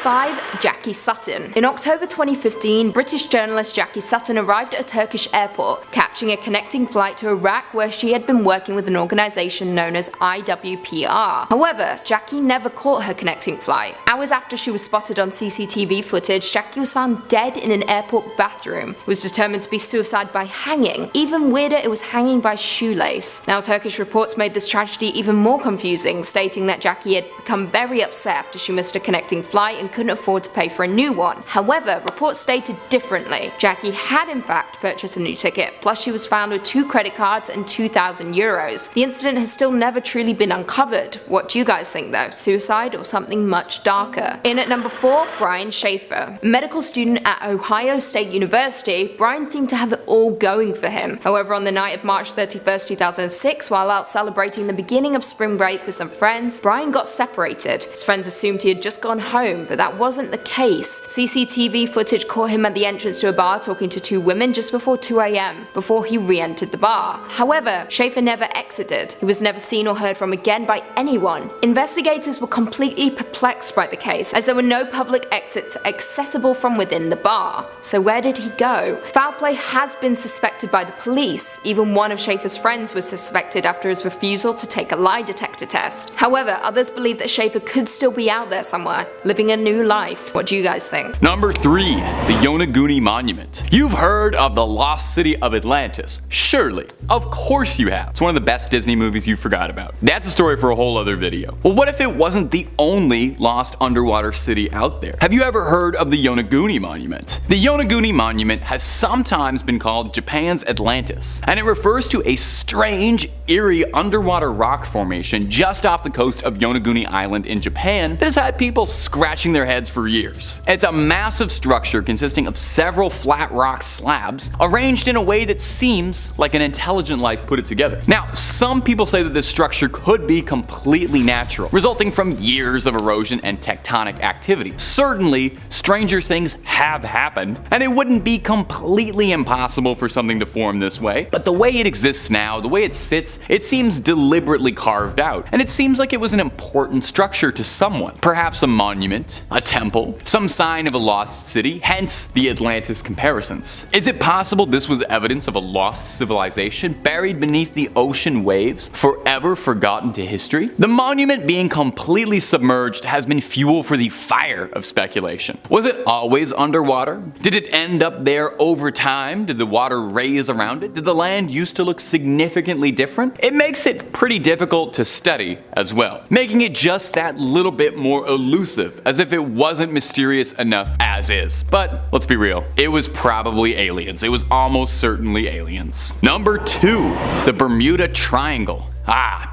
5. Jackie Sutton. In October 2015, British journalist Jackie Sutton arrived at a Turkish airport, catching a connecting flight to Iraq where she had been working with an organization known as IWPR. However, Jackie never caught her connecting flight. Hours after she was spotted on CCTV footage, Jackie was found dead in an airport bathroom. It was determined to be suicide by hanging. Even weirder, it was hanging by shoelace. Now, Turkish reports made this tragedy even more confusing, stating that Jackie had become very upset after she missed a connecting flight and couldn't afford to pay for a new one. However, reports stated differently. Jackie had in fact purchased a new ticket, plus she was found with 2 credit cards and €2,000. The incident has still never truly been uncovered. What do you guys think though? Suicide or something much darker? In at number 4, Brian Schaefer. A medical student at Ohio State University, Brian seemed to have it all going for him. However, on the night of March 31st, 2006, while out celebrating the beginning of spring break with some friends, Brian got separated. His friends assumed he had just gone home, but that wasn't the case. CCTV footage caught him at the entrance to a bar talking to 2 women just before 2 AM, before he re-entered the bar. However, Schaefer never exited. He was never seen or heard from again by anyone. Investigators were completely perplexed by the case, as there were no public exits accessible from within the bar. So where did he go? Foul play has been suspected by the police. Even one of Schaefer's friends was suspected after his refusal to take a lie detector test. However, others believe that Schaefer could still be out there somewhere, living a new life. What do you guys think? Number 3. The Yonaguni Monument. You've heard of the lost city of Atlantis. Surely. Of course you have. It's one of the best Disney movies you forgot about. That's a story for a whole other video. Well, what if it wasn't the only lost underwater city out there? Have you ever heard of the Yonaguni Monument? The Yonaguni Monument has sometimes been called Japan's Atlantis, and it refers to a strange, eerie underwater rock formation just off the coast of Yonaguni Island in Japan that has had people scratching their heads for years. It's a massive structure consisting of several flat rock slabs arranged in a way that seems like an intelligent life put it together. Now, some people say that this structure could be completely natural, resulting from years of erosion and tectonic activity. Certainly, stranger things have happened, and it wouldn't be completely impossible for something to form this way, but the way it exists now, the way it sits, it seems deliberately carved out, and it seems like it was an important structure to someone. Perhaps a monument, a temple, some sign of a lost city, hence the Atlantis comparisons. Is it possible this was evidence of a lost civilization buried beneath the ocean waves, forever forgotten to history? The monument being completely submerged has been fuel for the fire of speculation. Was it always underwater? Did it end up there over time? Did the water raise around it? Did the land used to look significantly different? It makes it pretty difficult to study as well, making it just that little bit more elusive, as if it wasn't mysterious enough as is. But let's be real, it was probably aliens. It was almost certainly aliens. Number 2, the Bermuda Triangle.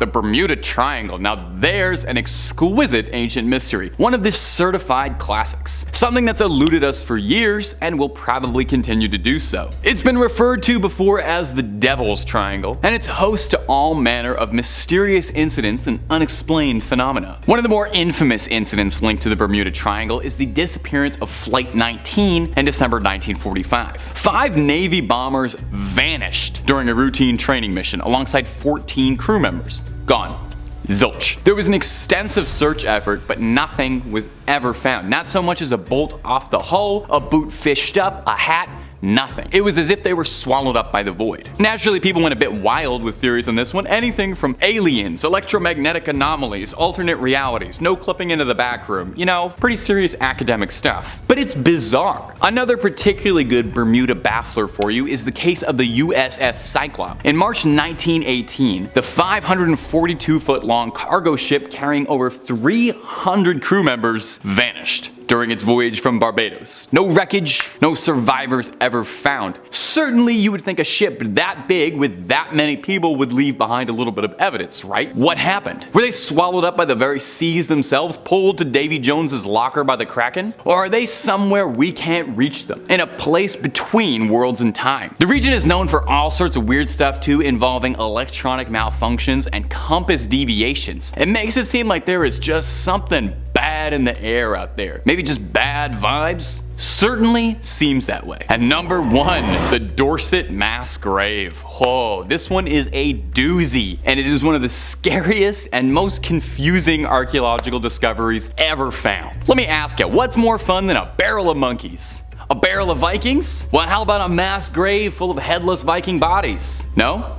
The Bermuda Triangle. Now there's an exquisite ancient mystery. One of the certified classics. Something that's eluded us for years and will probably continue to do so. It's been referred to before as the Devil's Triangle, and it's host to all manner of mysterious incidents and unexplained phenomena. One of the more infamous incidents linked to the Bermuda Triangle is the disappearance of Flight 19 in December 1945. 5 Navy bombers vanished during a routine training mission alongside 14 crew members. Gone. Zilch. There was an extensive search effort, but nothing was ever found. Not so much as a bolt off the hull, a boot fished up, a hat, nothing. It was as if they were swallowed up by the void. Naturally, people went a bit wild with theories on this one. Anything from aliens, electromagnetic anomalies, alternate realities, no clipping into the back room. You know, pretty serious academic stuff. But it's bizarre. Another particularly good Bermuda baffler for you is the case of the USS Cyclops. In March 1918, the 542-foot-long cargo ship carrying over 300 crew members vanished during its voyage from Barbados. No wreckage, no survivors ever found. Certainly you would think a ship that big with that many people would leave behind a little bit of evidence, right? What happened? Were they swallowed up by the very seas themselves, pulled to Davy Jones's locker by the Kraken? Or are they somewhere we can't reach them, in a place between worlds and time? The region is known for all sorts of weird stuff too, involving electronic malfunctions and compass deviations. It makes it seem like there is just something bad in the air out there. Maybe just bad vibes? Certainly seems that way. And number 1, the Dorset mass grave. Oh, this one is a doozy, and it is one of the scariest and most confusing archaeological discoveries ever found. Let me ask you, what's more fun than a barrel of monkeys? A barrel of Vikings? Well, how about a mass grave full of headless Viking bodies? No?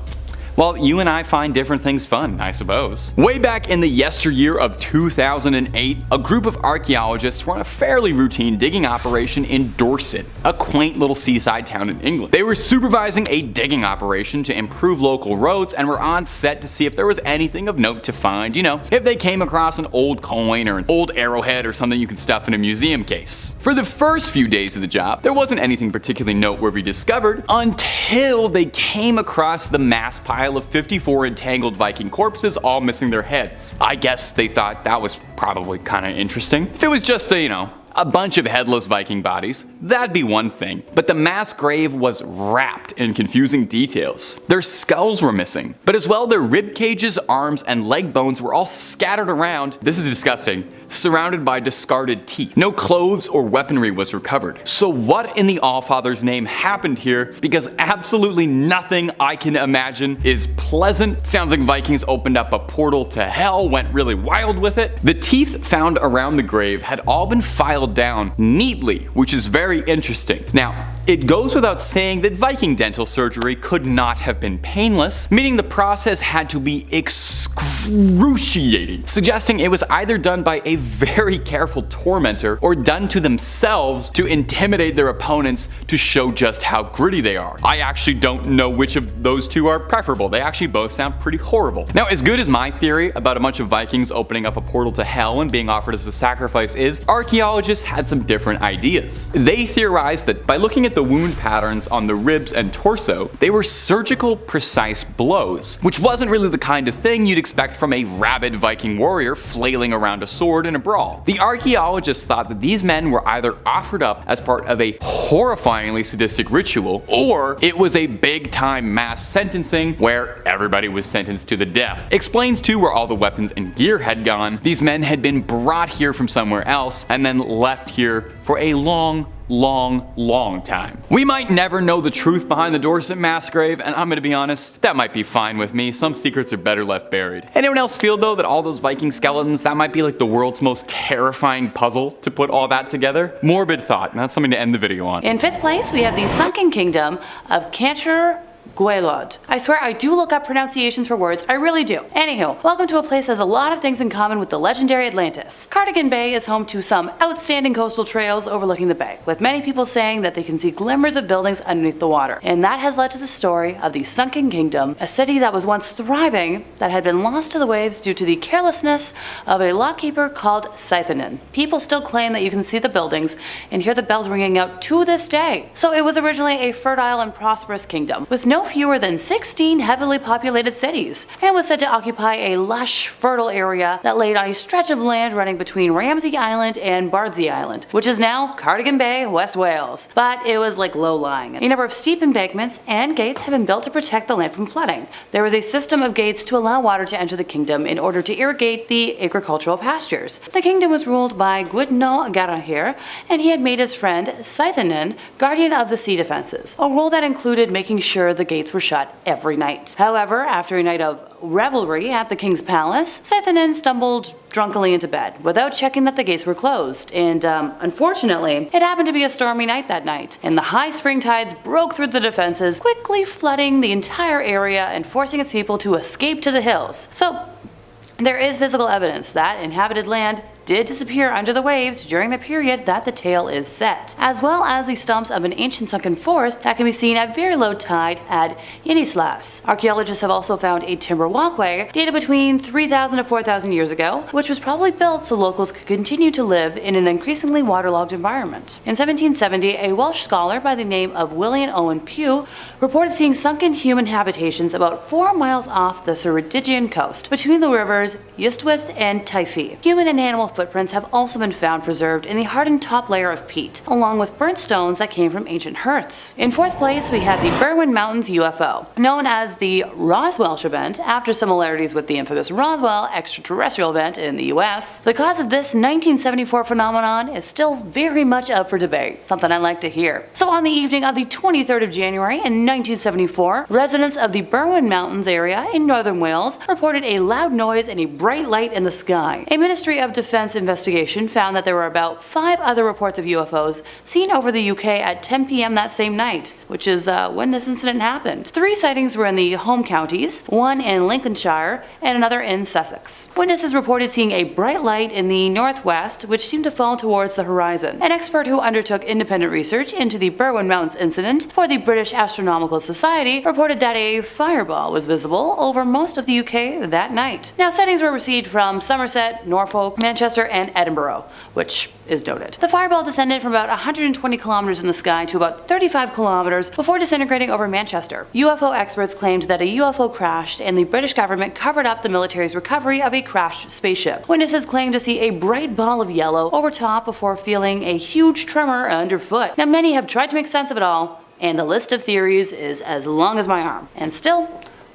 Well, you and I find different things fun, I suppose. Way back in the yesteryear of 2008, a group of archaeologists were on a fairly routine digging operation in Dorset, a quaint little seaside town in England. They were supervising a digging operation to improve local roads and were on set to see if there was anything of note to find, you know, if they came across an old coin or an old arrowhead or something you could stuff in a museum case. For the first few days of the job, there wasn't anything particularly noteworthy discovered until they came across the mass pile of 54 entangled Viking corpses, all missing their heads. I guess they thought that was probably kind of interesting. If it was just a bunch of headless Viking bodies, that'd be one thing. But the mass grave was wrapped in confusing details. Their skulls were missing, but as well their rib cages, arms, and leg bones were all scattered around, this is disgusting, surrounded by discarded teeth. No clothes or weaponry was recovered. So what in the Allfather's name happened here? Because absolutely nothing I can imagine is pleasant. Sounds like Vikings opened up a portal to hell, went really wild with it. The teeth found around the grave had all been filed down neatly, which is very interesting. Now, it goes without saying that Viking dental surgery could not have been painless, meaning the process had to be excruciating, suggesting it was either done by a very careful tormentor or done to themselves to intimidate their opponents to show just how gritty they are. I actually don't know which of those two are preferable. They actually both sound pretty horrible. Now, as good as my theory about a bunch of Vikings opening up a portal to hell and being offered as a sacrifice is, archaeologists had some different ideas. They theorized that by looking at the wound patterns on the ribs and torso, they were surgical, precise blows, which wasn't really the kind of thing you'd expect from a rabid Viking warrior flailing around a sword in a brawl. The archaeologists thought that these men were either offered up as part of a horrifyingly sadistic ritual, or it was a big-time mass sentencing where everybody was sentenced to the death. Explains too where all the weapons and gear had gone. These men had been brought here from somewhere else and then left here for a long time. We might never know the truth behind the Dorset mass grave, and I'm gonna be honest, that might be fine with me. Some secrets are better left buried. Anyone else feel though that all those Viking skeletons, that might be like the world's most terrifying puzzle to put all that together? Morbid thought, and that's something to end the video on. In 5th place, we have the Sunken Kingdom of Cantor Gwaelod. I swear I do look up pronunciations for words, I really do. Anywho, welcome to a place that has a lot of things in common with the legendary Atlantis. Cardigan Bay is home to some outstanding coastal trails overlooking the bay, with many people saying that they can see glimmers of buildings underneath the water. And that has led to the story of the Sunken Kingdom, a city that was once thriving that had been lost to the waves due to the carelessness of a lockkeeper called Scythonen. People still claim that you can see the buildings and hear the bells ringing out to this day. So it was originally a fertile and prosperous kingdom, with no fewer than 16 heavily populated cities, and was said to occupy a lush, fertile area that laid on a stretch of land running between Ramsay Island and Bardsey Island, which is now Cardigan Bay, West Wales. But it was like low-lying. A number of steep embankments and gates have been built to protect the land from flooding. There was a system of gates to allow water to enter the kingdom in order to irrigate the agricultural pastures. The kingdom was ruled by Gwyddno Garahir, and he had made his friend Scythonen guardian of the sea defenses, a role that included making sure the gates were shut every night. However, after a night of revelry at the king's palace, Scythonen stumbled drunkenly into bed without checking that the gates were closed, and unfortunately, it happened to be a stormy night that night, and the high spring tides broke through the defenses, quickly flooding the entire area and forcing its people to escape to the hills. So, there is physical evidence that inhabited land did disappear under the waves during the period that the tale is set, as well as the stumps of an ancient sunken forest that can be seen at very low tide at Inislas. Archaeologists have also found a timber walkway dated between 3,000 to 4,000 years ago, which was probably built so locals could continue to live in an increasingly waterlogged environment. In 1770, a Welsh scholar by the name of William Owen Pugh reported seeing sunken human habitations about 4 miles off the Ceredigion coast, between the rivers Ystwyth and Teifi. Human and animal footprints have also been found preserved in the hardened top layer of peat, along with burnt stones that came from ancient hearths. In fourth place, we have the Berwin Mountains UFO, known as the Roswell event after similarities with the infamous Roswell extraterrestrial event in the US. The cause of this 1974 phenomenon is still very much up for debate, something I like to hear. So on the evening of the 23rd of January in 1974, residents of the Berwin Mountains area in northern Wales reported a loud noise and a bright light in the sky. A Ministry of Defense investigation found that there were about 5 other reports of UFOs seen over the UK at 10 p.m. that same night, which is when this incident happened. 3 sightings were in the home counties, one in Lincolnshire and another in Sussex. Witnesses reported seeing a bright light in the northwest which seemed to fall towards the horizon. An expert who undertook independent research into the Berwin Mountains incident for the British Astronomical Society reported that a fireball was visible over most of the UK that night. Now, sightings were received from Somerset, Norfolk, Manchester and Edinburgh, which is noted. The fireball descended from about 120 kilometers in the sky to about 35 kilometers before disintegrating over Manchester. UFO experts claimed that a UFO crashed and the British government covered up the military's recovery of a crashed spaceship. Witnesses claimed to see a bright ball of yellow over top before feeling a huge tremor underfoot. Now, many have tried to make sense of it all, and the list of theories is as long as my arm. And still,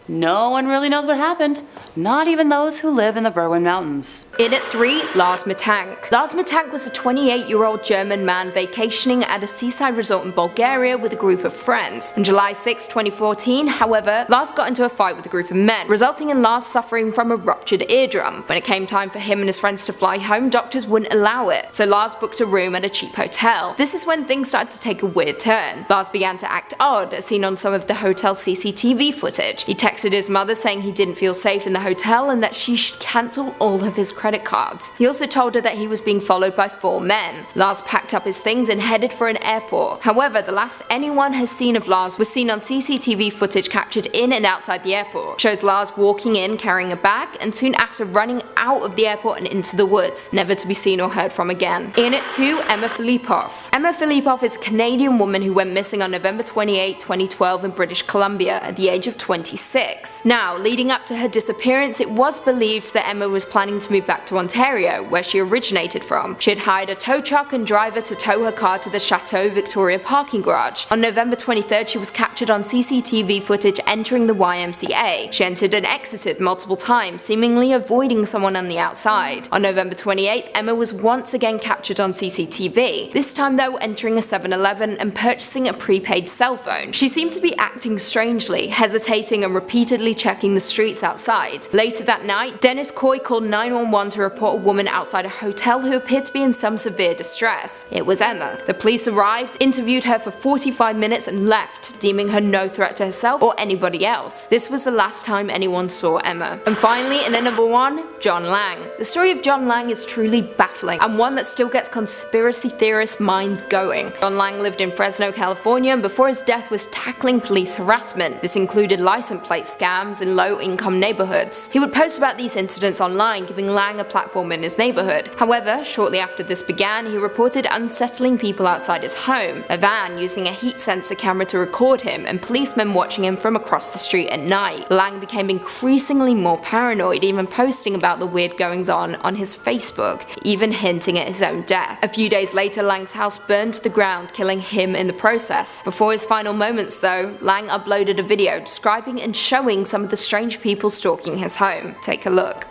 no one really knows what happened, not even those who live in the Berwin Mountains. In at 3, Lars Mittank. Lars Mittank was a 28-year-old German man vacationing at a seaside resort in Bulgaria with a group of friends. On July 6, 2014, however, Lars got into a fight with a group of men, resulting in Lars suffering from a ruptured eardrum. When it came time for him and his friends to fly home, doctors wouldn't allow it, so Lars booked a room at a cheap hotel. This is when things started to take a weird turn. Lars began to act odd, as seen on some of the hotel's CCTV footage. He texted his mother saying he didn't feel safe in the hotel and that she should cancel all of his credit cards. He also told her that he was being followed by 4 men. Lars packed up his things and headed for an airport. However, the last anyone has seen of Lars was seen on CCTV footage captured in and outside the airport. Shows Lars walking in carrying a bag and soon after running out of the airport and into the woods, never to be seen or heard from again. In at 2, Emma Filipov. Emma Filipov is a Canadian woman who went missing on November 28, 2012 in British Columbia at the age of 26. Now, leading up to her disappearance, it was believed that Emma was planning to move back to Ontario, where she originated from. She had hired a tow truck and driver to tow her car to the Chateau Victoria parking garage. On November 23rd, she was captured on CCTV footage entering the YMCA. She entered and exited multiple times, seemingly avoiding someone on the outside. On November 28th, Emma was once again captured on CCTV, this time though entering a 7-Eleven and purchasing a prepaid cell phone. She seemed to be acting strangely, hesitating and repeatedly checking the streets outside. Later that night, Dennis Coy called 911 to report a woman outside a hotel who appeared to be in some severe distress. It was Emma. The police arrived, interviewed her for 45 minutes and left, deeming her no threat to herself or anybody else. This was the last time anyone saw Emma. And finally, in at number 1, John Lang. The story of John Lang is truly baffling, and one that still gets conspiracy theorists' minds going. John Lang lived in Fresno, California, and before his death was tackling police harassment. This included license plate scams in low-income neighborhoods. He would post about these incidents online, giving Lang a platform in his neighborhood. However, shortly after this began, he reported unsettling people outside his home, a van using a heat sensor camera to record him, and policemen watching him from across the street at night. Lang became increasingly more paranoid, even posting about the weird goings-on his Facebook, even hinting at his own death. A few days later, Lang's house burned to the ground, killing him in the process. Before his final moments though, Lang uploaded a video describing and showing some of the strange people stalking his home. Take a look.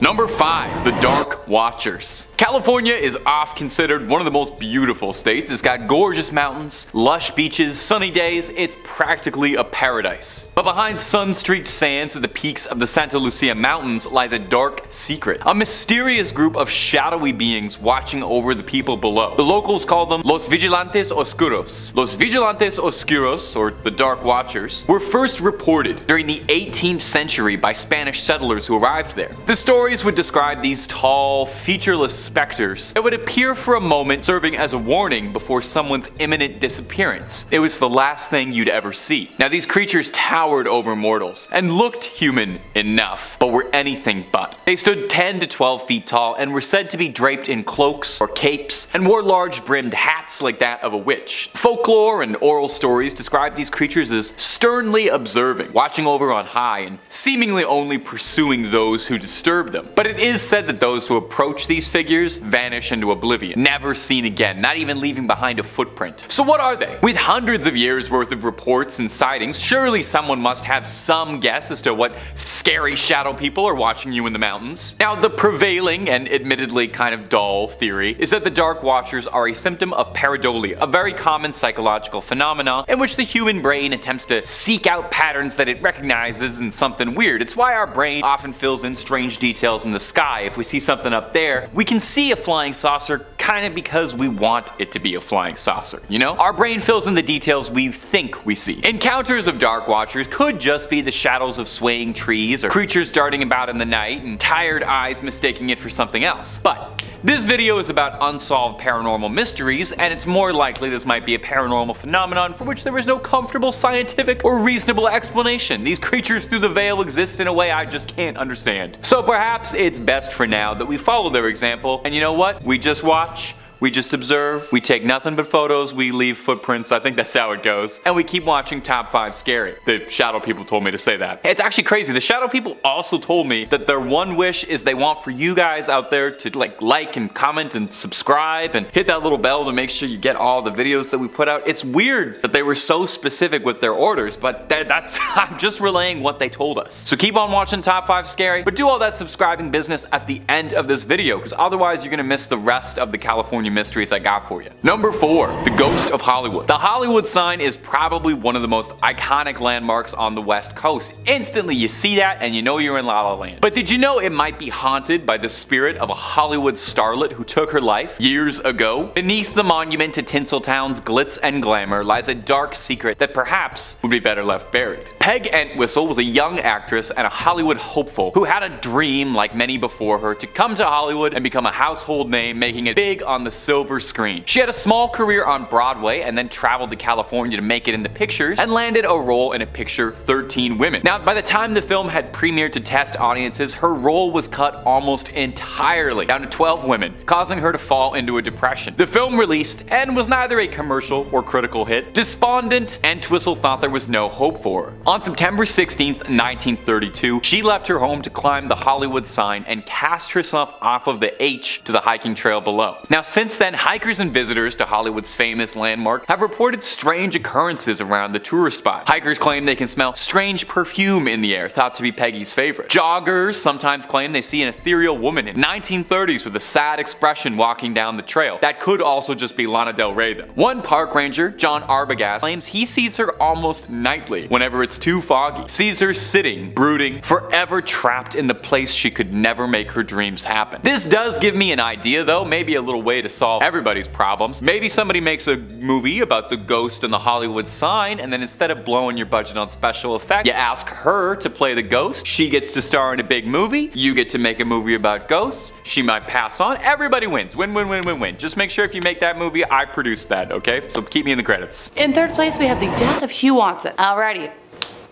Number 5, the Dark Watchers. California is oft considered one of the most beautiful states. It's got gorgeous mountains, lush beaches, sunny days. It's practically a paradise. But behind sun-streaked sands at the peaks of the Santa Lucia Mountains lies a dark secret. A mysterious group of shadowy beings watching over the people below. The locals call them Los Vigilantes Oscuros. Los Vigilantes Oscuros, or the Dark Watchers, were first reported during the 18th century by Spanish settlers who arrived there. The story Stories would describe these tall, featureless specters that would appear for a moment, serving as a warning before someone's imminent disappearance. It was the last thing you'd ever see. Now, these creatures towered over mortals and looked human enough, but were anything but. They stood 10 to 12 feet tall and were said to be draped in cloaks or capes and wore large brimmed hats like that of a witch. Folklore and oral stories describe these creatures as sternly observing, watching over on high, and seemingly only pursuing those who disturb them. But it is said that those who approach these figures vanish into oblivion, never seen again, not even leaving behind a footprint. So what are they? With hundreds of years worth of reports and sightings, surely someone must have some guess as to what scary shadow people are watching you in the mountains. Now, the prevailing and admittedly kind of dull theory is that the Dark Watchers are a symptom of pareidolia, a very common psychological phenomenon in which the human brain attempts to seek out patterns that it recognizes in something weird. It's why our brain often fills in strange details in the sky. If we see something up there, we can see a flying saucer kind of because we want it to be a flying saucer, you know? Our brain fills in the details we think we see. Encounters of Dark Watchers could just be the shadows of swaying trees or creatures darting about in the night and tired eyes mistaking it for something else. But this video is about unsolved paranormal mysteries, and it's more likely this might be a paranormal phenomenon for which there is no comfortable scientific or reasonable explanation. These creatures through the veil exist in a way I just can't understand. So perhaps it's best for now that we follow their example, and you know what? We just watch. We just observe, we take nothing but photos, we leave footprints, I think that's how it goes, and we keep watching Top 5 Scary. The shadow people told me to say that. It's actually crazy, the shadow people also told me that their one wish is they want for you guys out there to like and comment and subscribe and hit that little bell to make sure you get all the videos that we put out. It's weird that they were so specific with their orders, but that's I'm just relaying what they told us. So keep on watching Top 5 Scary, but do all that subscribing business at the end of this video, because otherwise you're gonna miss the rest of the California mysteries I got for you. Number 4, the Ghost of Hollywood. The Hollywood sign is probably one of the most iconic landmarks on the West Coast. Instantly you see that and you know you're in La La Land. But did you know it might be haunted by the spirit of a Hollywood starlet who took her life years ago? Beneath the monument to Tinseltown's glitz and glamour lies a dark secret that perhaps would be better left buried. Peg Entwistle was a young actress and a Hollywood hopeful who had a dream, like many before her, to come to Hollywood and become a household name, making it big on the silver screen. She had a small career on Broadway and then traveled to California to make it in the pictures and landed a role in a picture 13 Women. Now, by the time the film had premiered to test audiences, her role was cut almost entirely down to 12 women, causing her to fall into a depression. The film released and was neither a commercial or critical hit. Despondent, Entwistle thought there was no hope for her. On September 16th, 1932, she left her home to climb the Hollywood sign and cast herself off of the H to the hiking trail below. Now, since then, hikers and visitors to Hollywood's famous landmark have reported strange occurrences around the tourist spot. Hikers claim they can smell strange perfume in the air, thought to be Peggy's favorite. Joggers sometimes claim they see an ethereal woman in 1930s with a sad expression walking down the trail. That could also just be Lana Del Rey though. One park ranger, John Arbogast, claims he sees her almost nightly whenever it's too foggy. Sees her sitting, brooding, forever trapped in the place she could never make her dreams happen. This does give me an idea though, maybe a little way to solve everybody's problems. Maybe somebody makes a movie about the ghost and the Hollywood sign, and then instead of blowing your budget on special effects, you ask her to play the ghost. She gets to star in a big movie. You get to make a movie about ghosts. She might pass on. Everybody wins. Win, win, win, win, win. Just make sure if you make that movie, I produce that, okay? So keep me in the credits. In third place, we have the death of Hugh Watson. Alrighty.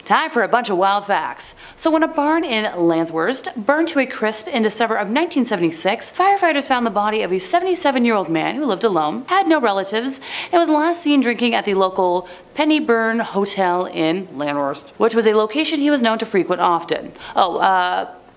Time for a bunch of wild facts. So when a barn in Landsworst burned to a crisp in December of 1976, firefighters found the body of a 77-year-old man who lived alone, had no relatives, and was last seen drinking at the local Pennyburn Hotel in Landsworst, which was a location he was known to frequent often.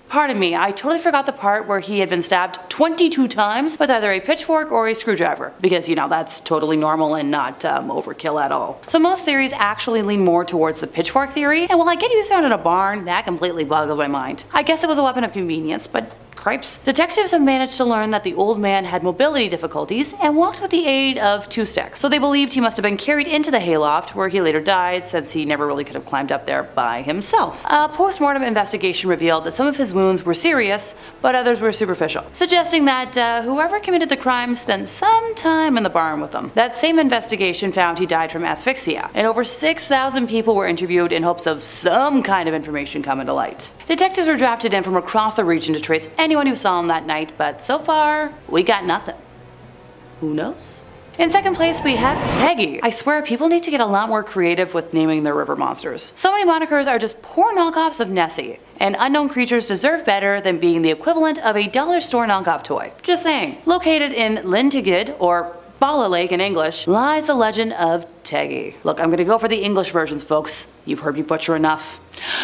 Pardon me, I totally forgot the part where he had been stabbed 22 times with either a pitchfork or a screwdriver, because, you know, that's totally normal and not overkill at all. So most theories actually lean more towards the pitchfork theory, and while I get he was found in a barn, that completely boggles my mind. I guess it was a weapon of convenience, but cripes. Detectives have managed to learn that the old man had mobility difficulties and walked with the aid of 2 sticks, so they believed he must have been carried into the hayloft, where he later died since he never really could have climbed up there by himself. A post-mortem investigation revealed that some of his wounds were serious, but others were superficial, suggesting that whoever committed the crime spent some time in the barn with them. That same investigation found he died from asphyxia, and over 6,000 people were interviewed in hopes of some kind of information coming to light. Detectives were drafted in from across the region to trace anyone who saw him that night, but so far, we got nothing. Who knows? In second place, we have Teggy. I swear, people need to get a lot more creative with naming their river monsters. So many monikers are just poor knockoffs of Nessie, and unknown creatures deserve better than being the equivalent of a dollar store knockoff toy. Just saying. Located in Lintigid, or Bala Lake in English, lies the legend of Teggy. Look, I'm gonna go for the English versions, folks. You've heard me butcher enough.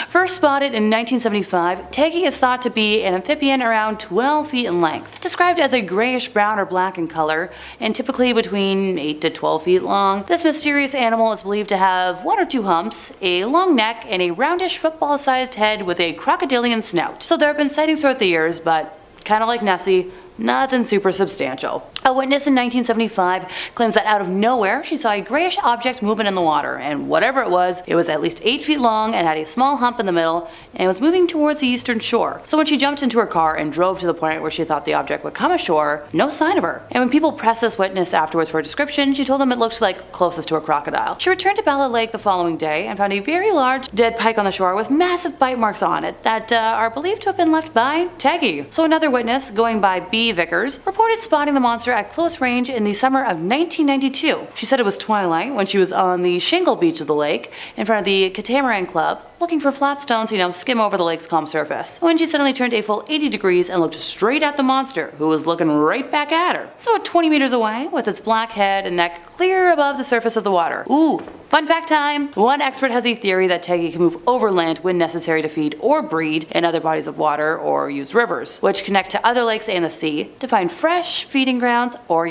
First spotted in 1975, Teggy is thought to be an amphibian around 12 feet in length, described as a grayish brown or black in color, and typically between 8 to 12 feet long. This mysterious animal is believed to have 1 or 2 humps, a long neck, and a roundish football-sized head with a crocodilian snout. So there have been sightings throughout the years, but kind of like Nessie, nothing super substantial. A witness in 1975 claims that out of nowhere she saw a grayish object moving in the water, and whatever it was at least 8 feet long and had a small hump in the middle and was moving towards the eastern shore. So when she jumped into her car and drove to the point where she thought the object would come ashore, no sign of her. And when people pressed this witness afterwards for a description, she told them it looked like closest to a crocodile. She returned to Bala Lake the following day and found a very large dead pike on the shore with massive bite marks on it that are believed to have been left by Teggy. So another witness, going by B. Vickers, reported spotting the monster at close range in the summer of 1992. She said it was twilight when she was on the shingle beach of the lake in front of the Catamaran Club, looking for flat stones to skim over the lake's calm surface, when she suddenly turned a full 80 degrees and looked straight at the monster, who was looking right back at her. So about 20 meters away, with its black head and neck clear above the surface of the water. Ooh, fun fact time! One expert has a theory that Teggy can move overland when necessary to feed or breed in other bodies of water or use rivers, which connect to other lakes and the sea to find fresh feeding grounds or,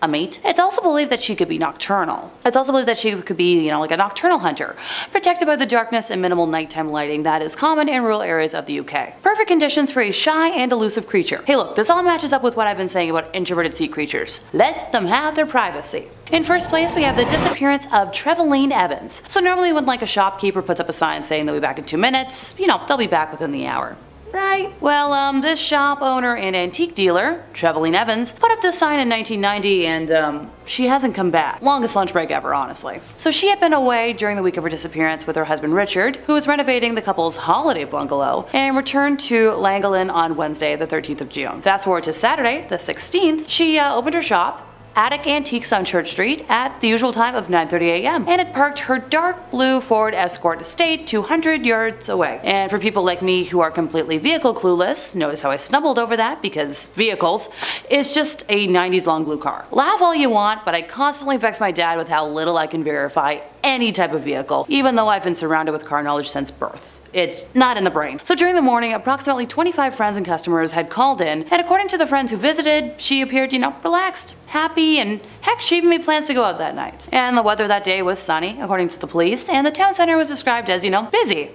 a mate. It's also believed that she could be nocturnal. It's also believed that she could be, like a nocturnal hunter, protected by the darkness and minimal nighttime lighting that is common in rural areas of the UK. Perfect conditions for a shy and elusive creature. Hey look, this all matches up with what I've been saying about introverted sea creatures. Let them have their privacy. In first place, we have the disappearance of Trevaline Evans. So normally when a shopkeeper puts up a sign saying they'll be back in 2 minutes, they'll be back within the hour. Right? Well, this shop owner and antique dealer, Trevaline Evans, put up this sign in 1990 and, she hasn't come back. Longest lunch break ever, honestly. So she had been away during the week of her disappearance with her husband Richard, who was renovating the couple's holiday bungalow, and returned to Llangollen on Wednesday, the 13th of June. Fast forward to Saturday, the 16th, she opened her shop, Attic Antiques on Church Street, at the usual time of 9:30 a.m. and had parked her dark blue Ford Escort Estate 200 yards away. And for people like me who are completely vehicle clueless, notice how I stumbled over that because vehicles, it's just a 90s long blue car. Laugh all you want, but I constantly vex my dad with how little I can verify any type of vehicle, even though I've been surrounded with car knowledge since birth. It's not in the brain. So during the morning, approximately 25 friends and customers had called in, and according to the friends who visited, she appeared, relaxed, happy, and heck, she even made plans to go out that night. And the weather that day was sunny, according to the police, and the town center was described as, busy.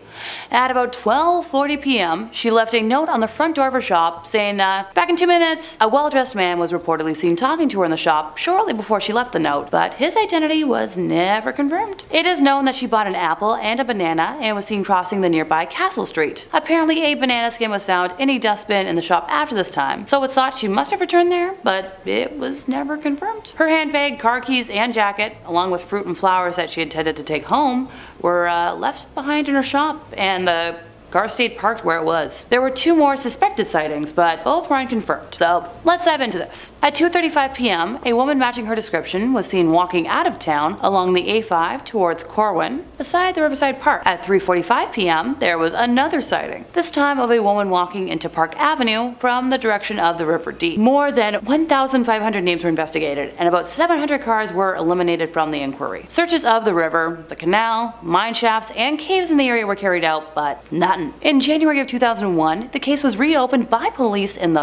At about 12:40 p.m., she left a note on the front door of her shop saying, back in 2 minutes. A well-dressed man was reportedly seen talking to her in the shop shortly before she left the note, but his identity was never confirmed. It is known that she bought an apple and a banana and was seen crossing the nearby Castle Street. Apparently, a banana skin was found in a dustbin in the shop after this time, so it's thought she must have returned there, but it was never confirmed. Her handbag, car keys, and jacket, along with fruit and flowers that she intended to take home, were left behind in her shop, and the car stayed parked where it was. There were 2 more suspected sightings, but both were unconfirmed. So let's dive into this. At 2:35 p.m., a woman matching her description was seen walking out of town along the A5 towards Corwin, beside the Riverside Park. At 3:45 p.m., there was another sighting, this time of a woman walking into Park Avenue from the direction of the River Dee. More than 1,500 names were investigated, and about 700 cars were eliminated from the inquiry. Searches of the river, the canal, mine shafts, and caves in the area were carried out, but nothing. In January of 2001, the case was reopened by police in the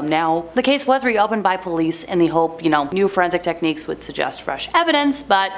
hope, new forensic techniques would suggest fresh evidence, but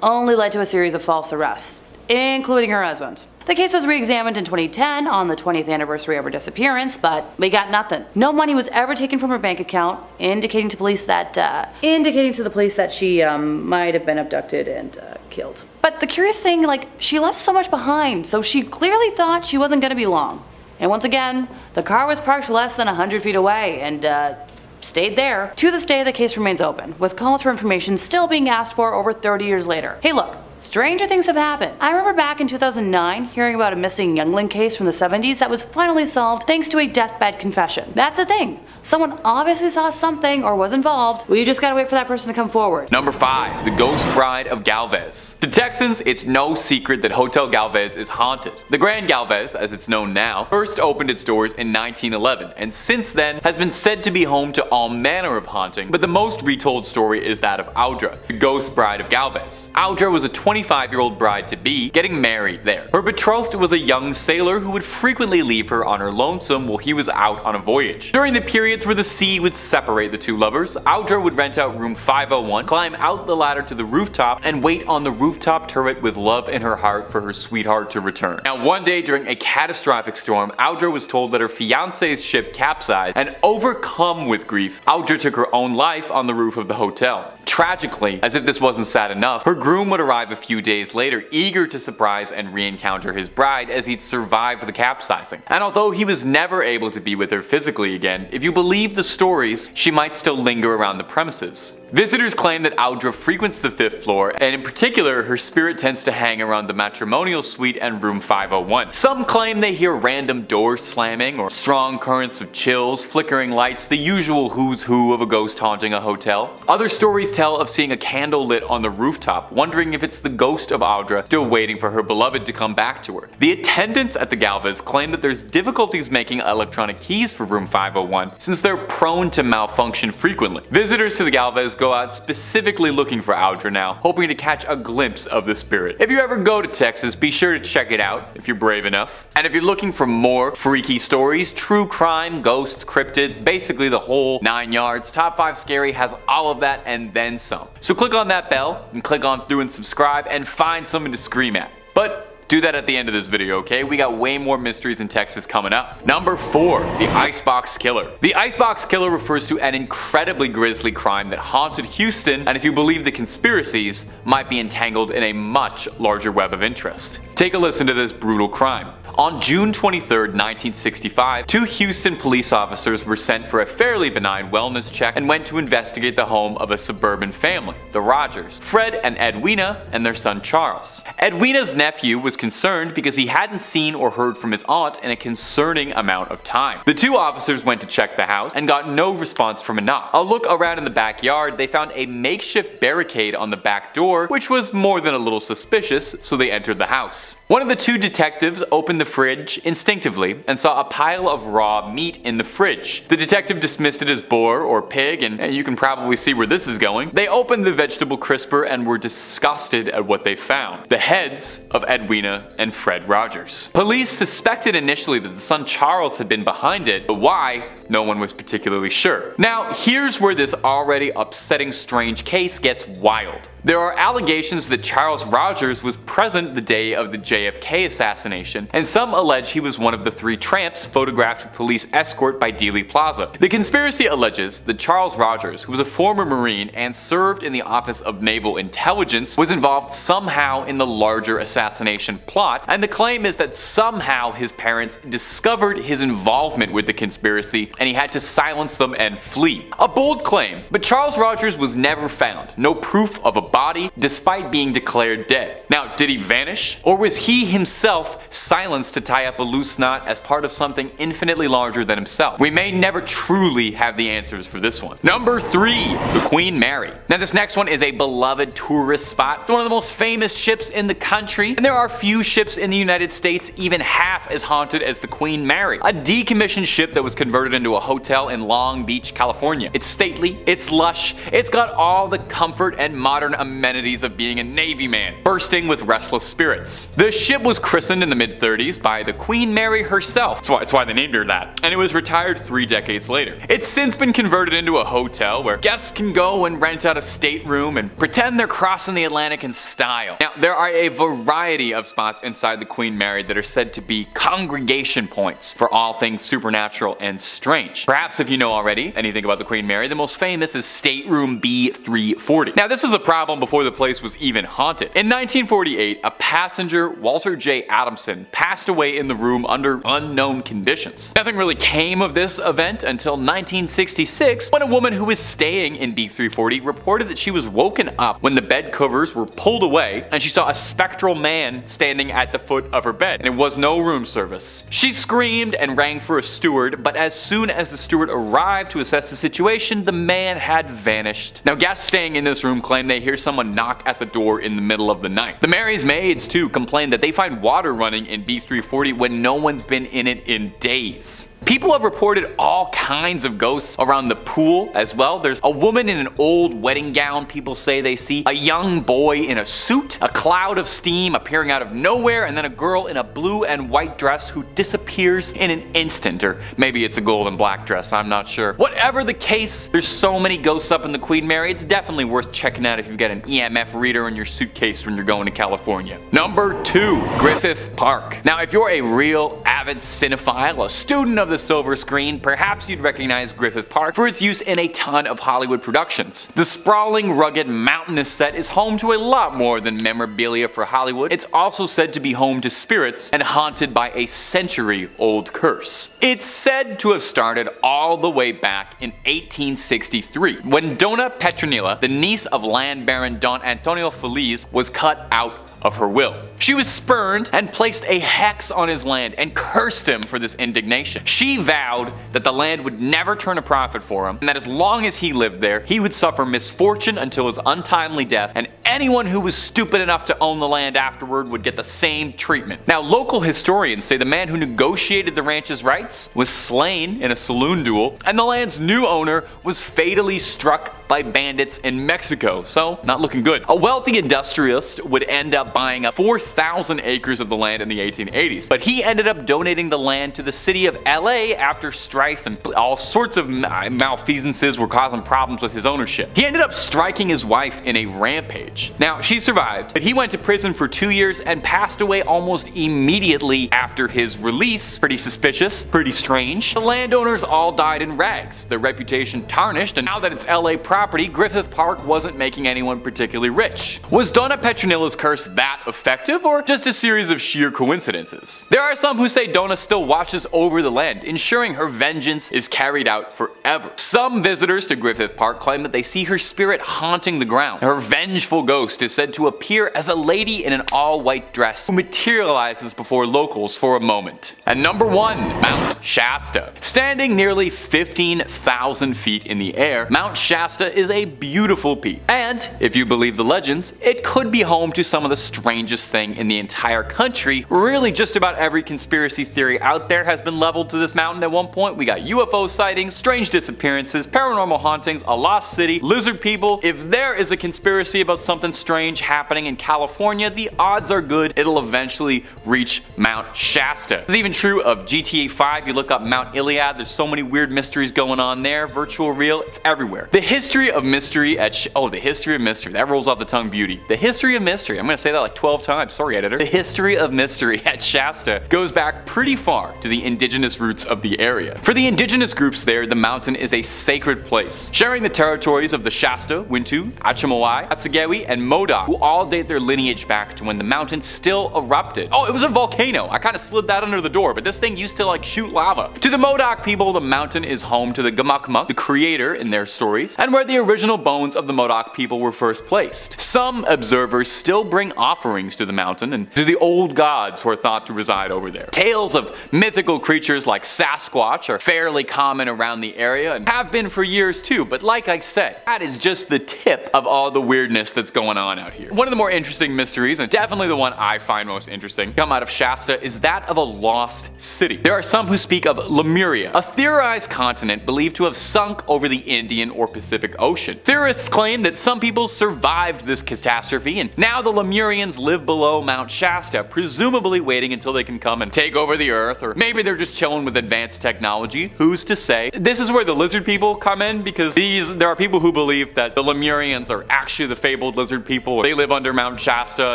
only led to a series of false arrests, including her husband. The case was re-examined in 2010 on the 20th anniversary of her disappearance, but we got nothing. No money was ever taken from her bank account, indicating to the police that she might have been abducted and killed. But the curious thing, like, she left so much behind, so she clearly thought she wasn't gonna be long. And once again, the car was parked less than 100 feet away and stayed there. To this day, the case remains open, with calls for information still being asked for over 30 years later. Hey look, stranger things have happened. I remember back in 2009 hearing about a missing youngling case from the 70s that was finally solved thanks to a deathbed confession. That's the thing. Someone obviously saw something or was involved. Well, you just gotta wait for that person to come forward. Number 5. The Ghost Bride of Galvez. To Texans, it's no secret that Hotel Galvez is haunted. The Grand Galvez, as it's known now, first opened its doors in 1911, and since then has been said to be home to all manner of haunting, but the most retold story is that of Audra, the Ghost Bride of Galvez. Audra was a 25-year-old bride-to-be getting married there. Her betrothed was a young sailor who would frequently leave her on her lonesome while he was out on a voyage. During the periods where the sea would separate the two lovers, Audra would rent out room 501, climb out the ladder to the rooftop, and wait on the rooftop turret with love in her heart for her sweetheart to return. Now, one day during a catastrophic storm, Audra was told that her fiance's ship capsized, and overcome with grief, Audra took her own life on the roof of the hotel. Tragically, as if this wasn't sad enough, her groom would arrive a few days later, eager to surprise and re-encounter his bride as he'd survived the capsizing. And although he was never able to be with her physically again, if you believe the stories, she might still linger around the premises. Visitors claim that Audra frequents the 5th floor, and in particular, her spirit tends to hang around the matrimonial suite and room 501. Some claim they hear random doors slamming, or strong currents of chills, flickering lights, the usual who's who of a ghost haunting a hotel. Other stories tell of seeing a candle lit on the rooftop, wondering if it's the ghost of Audra still waiting for her beloved to come back to her. The attendants at the Galvez claim that there's difficulties making electronic keys for room 501 since they're prone to malfunction frequently. Visitors to the Galvez go out specifically looking for Audra now, hoping to catch a glimpse of the spirit. If you ever go to Texas, be sure to check it out if you're brave enough. And if you're looking for more freaky stories, true crime, ghosts, cryptids, basically the whole 9 yards, Top 5 Scary has all of that and then some. So click on that bell and click on through and subscribe and find something to scream at. But do that at the end of this video, okay? We got way more mysteries in Texas coming up. Number 4. The Icebox Killer. The Icebox Killer refers to an incredibly grisly crime that haunted Houston, and if you believe the conspiracies, might be entangled in a much larger web of interest. Take a listen to this brutal crime. On June 23, 1965, 2 Houston police officers were sent for a fairly benign wellness check and went to investigate the home of a suburban family, the Rogers, Fred and Edwina, and their son Charles. Edwina's nephew was concerned because he hadn't seen or heard from his aunt in a concerning amount of time. The 2 officers went to check the house and got no response from a knock. A look around in the backyard, they found a makeshift barricade on the back door, which was more than a little suspicious, so they entered the house. One of the 2 detectives opened the fridge instinctively and saw a pile of raw meat in the fridge. The detective dismissed it as boar or pig, and you can probably see where this is going. They opened the vegetable crisper and were disgusted at what they found: the heads of Edwina and Fred Rogers. Police suspected initially that the son Charles had been behind it, but why? No one was particularly sure. Now, here's where this already upsetting strange case gets wild. There are allegations that Charles Rogers was present the day of the JFK assassination, and some allege he was one of the 3 tramps photographed with police escort by Dealey Plaza. The conspiracy alleges that Charles Rogers, who was a former Marine and served in the Office of Naval Intelligence, was involved somehow in the larger assassination plot, and the claim is that somehow his parents discovered his involvement with the conspiracy and he had to silence them and flee. A bold claim, but Charles Rogers was never found. No proof of a body, despite being declared dead. Now, did he vanish? Or was he himself silenced to tie up a loose knot as part of something infinitely larger than himself? We may never truly have the answers for this one. Number 3. The Queen Mary. Now, this next one is a beloved tourist spot. It's one of the most famous ships in the country, and there are few ships in the United States even half as haunted as the Queen Mary, a decommissioned ship that was converted into a hotel in Long Beach, California. It's stately, it's lush, it's got all the comfort and modern amenities of being a Navy man, bursting with restless spirits. The ship was christened in the mid-30s by the Queen Mary herself. That's why they named her that. And it was retired 3 decades later. It's since been converted into a hotel where guests can go and rent out a stateroom and pretend they're crossing the Atlantic in style. Now, there are a variety of spots inside the Queen Mary that are said to be congregation points for all things supernatural and strange. Perhaps if you know already anything about the Queen Mary, the most famous is Stateroom B340. Now, this was a problem before the place was even haunted. In 1948, a passenger, Walter J. Adamson, passed away in the room under unknown conditions. Nothing really came of this event until 1966, when a woman who was staying in B340 reported that she was woken up when the bed covers were pulled away and she saw a spectral man standing at the foot of her bed, and it was no room service. She screamed and rang for a steward, but as soon as the steward arrived to assess the situation, the man had vanished. Now, guests staying in this room claim they hear someone knock at the door in the middle of the night. The Mary's maids too complain that they find water running in B340 when no one's been in it in days. People have reported all kinds of ghosts around the pool as well. There's a woman in an old wedding gown people say they see, a young boy in a suit, a cloud of steam appearing out of nowhere, and then a girl in a blue and white dress who disappears in an instant, or maybe it's a gold and black dress, I'm not sure. Whatever the case, there's so many ghosts up in the Queen Mary, it's definitely worth checking out if you've got an EMF reader in your suitcase when you're going to California. Number 2, Griffith Park. Now, if you're a real avid cinephile, a student of the silver screen, perhaps you'd recognize Griffith Park for its use in a ton of Hollywood productions. The sprawling, rugged, mountainous set is home to a lot more than memorabilia for Hollywood. It's also said to be home to spirits and haunted by a century-old curse. It's said to have started all the way back in 1863, when Donna Petronilla, the niece of land baron Don Antonio Feliz, was cut out of her will. She was spurned and placed a hex on his land and cursed him for this indignation. She vowed that the land would never turn a profit for him, and that as long as he lived there, he would suffer misfortune until his untimely death, and anyone who was stupid enough to own the land afterward would get the same treatment. Now, local historians say the man who negotiated the ranch's rights was slain in a saloon duel, and the land's new owner was fatally struck by bandits in Mexico, so not looking good. A wealthy industrialist would end up buying up 4,000 acres of the land in the 1880s, but he ended up donating the land to the city of LA after strife and all sorts of malfeasances were causing problems with his ownership. He ended up striking his wife in a rampage. Now, she survived, but he went to prison for 2 years and passed away almost immediately after his release. Pretty suspicious, pretty strange. The landowners all died in rags, their reputation tarnished, and now that it's LA property, Griffith Park wasn't making anyone particularly rich. Was Donna Petronilla's curse that effective, or just a series of sheer coincidences? There are some who say Donna still watches over the land, ensuring her vengeance is carried out forever. Some visitors to Griffith Park claim that they see her spirit haunting the ground. Her vengeful ghost is said to appear as a lady in an all-white dress who materializes before locals for a moment. And number 1, Mount Shasta. Standing nearly 15,000 feet in the air, Mount Shasta is a beautiful peak. And, if you believe the legends, it could be home to some of the strangest thing in the entire country. Really, just about every conspiracy theory out there has been leveled to this mountain at one point. We got UFO sightings, strange disappearances, paranormal hauntings, a lost city, lizard people. If there is a conspiracy about something strange happening in California, the odds are good it'll eventually reach Mount Shasta. It's even true of GTA 5. You look up Mount Iliad, there's so many weird mysteries going on there. Virtual, real, it's everywhere. The history of mystery at the history of mystery. That rolls off the tongue beauty. The history of mystery. I'm gonna say that like 12 times. Sorry, editor. The history of mystery at Shasta goes back pretty far to the indigenous roots of the area. For the indigenous groups there, the mountain is a sacred place, sharing the territories of the Shasta, Wintu, Achimawai, Atsagewi, and Modoc, who all date their lineage back to when the mountain still erupted. Oh, it was a volcano. I kind of slid that under the door, but this thing used to like shoot lava. To the Modoc people, the mountain is home to the Gamakmak, the creator in their stories, and where the original bones of the Modoc people were first placed. Some observers still bring offerings to the mountain and to the old gods who are thought to reside over there. Tales of mythical creatures like Sasquatch are fairly common around the area and have been for years too, but like I said, that is just the tip of all the weirdness that's going on out here. One of the more interesting mysteries, and definitely the one I find most interesting, come out of Shasta is that of a lost city. There are some who speak of Lemuria, a theorized continent believed to have sunk over the Indian or Pacific Ocean. Theorists claim that some people survived this catastrophe, and now the Lemurians live below Mount Shasta, presumably waiting until they can come and take over the Earth, or maybe they're just chilling with advanced technology. Who's to say? This is where the lizard people come in, because there are people who believe that the Lemurians are actually the fabled lizard people. They live under Mount Shasta,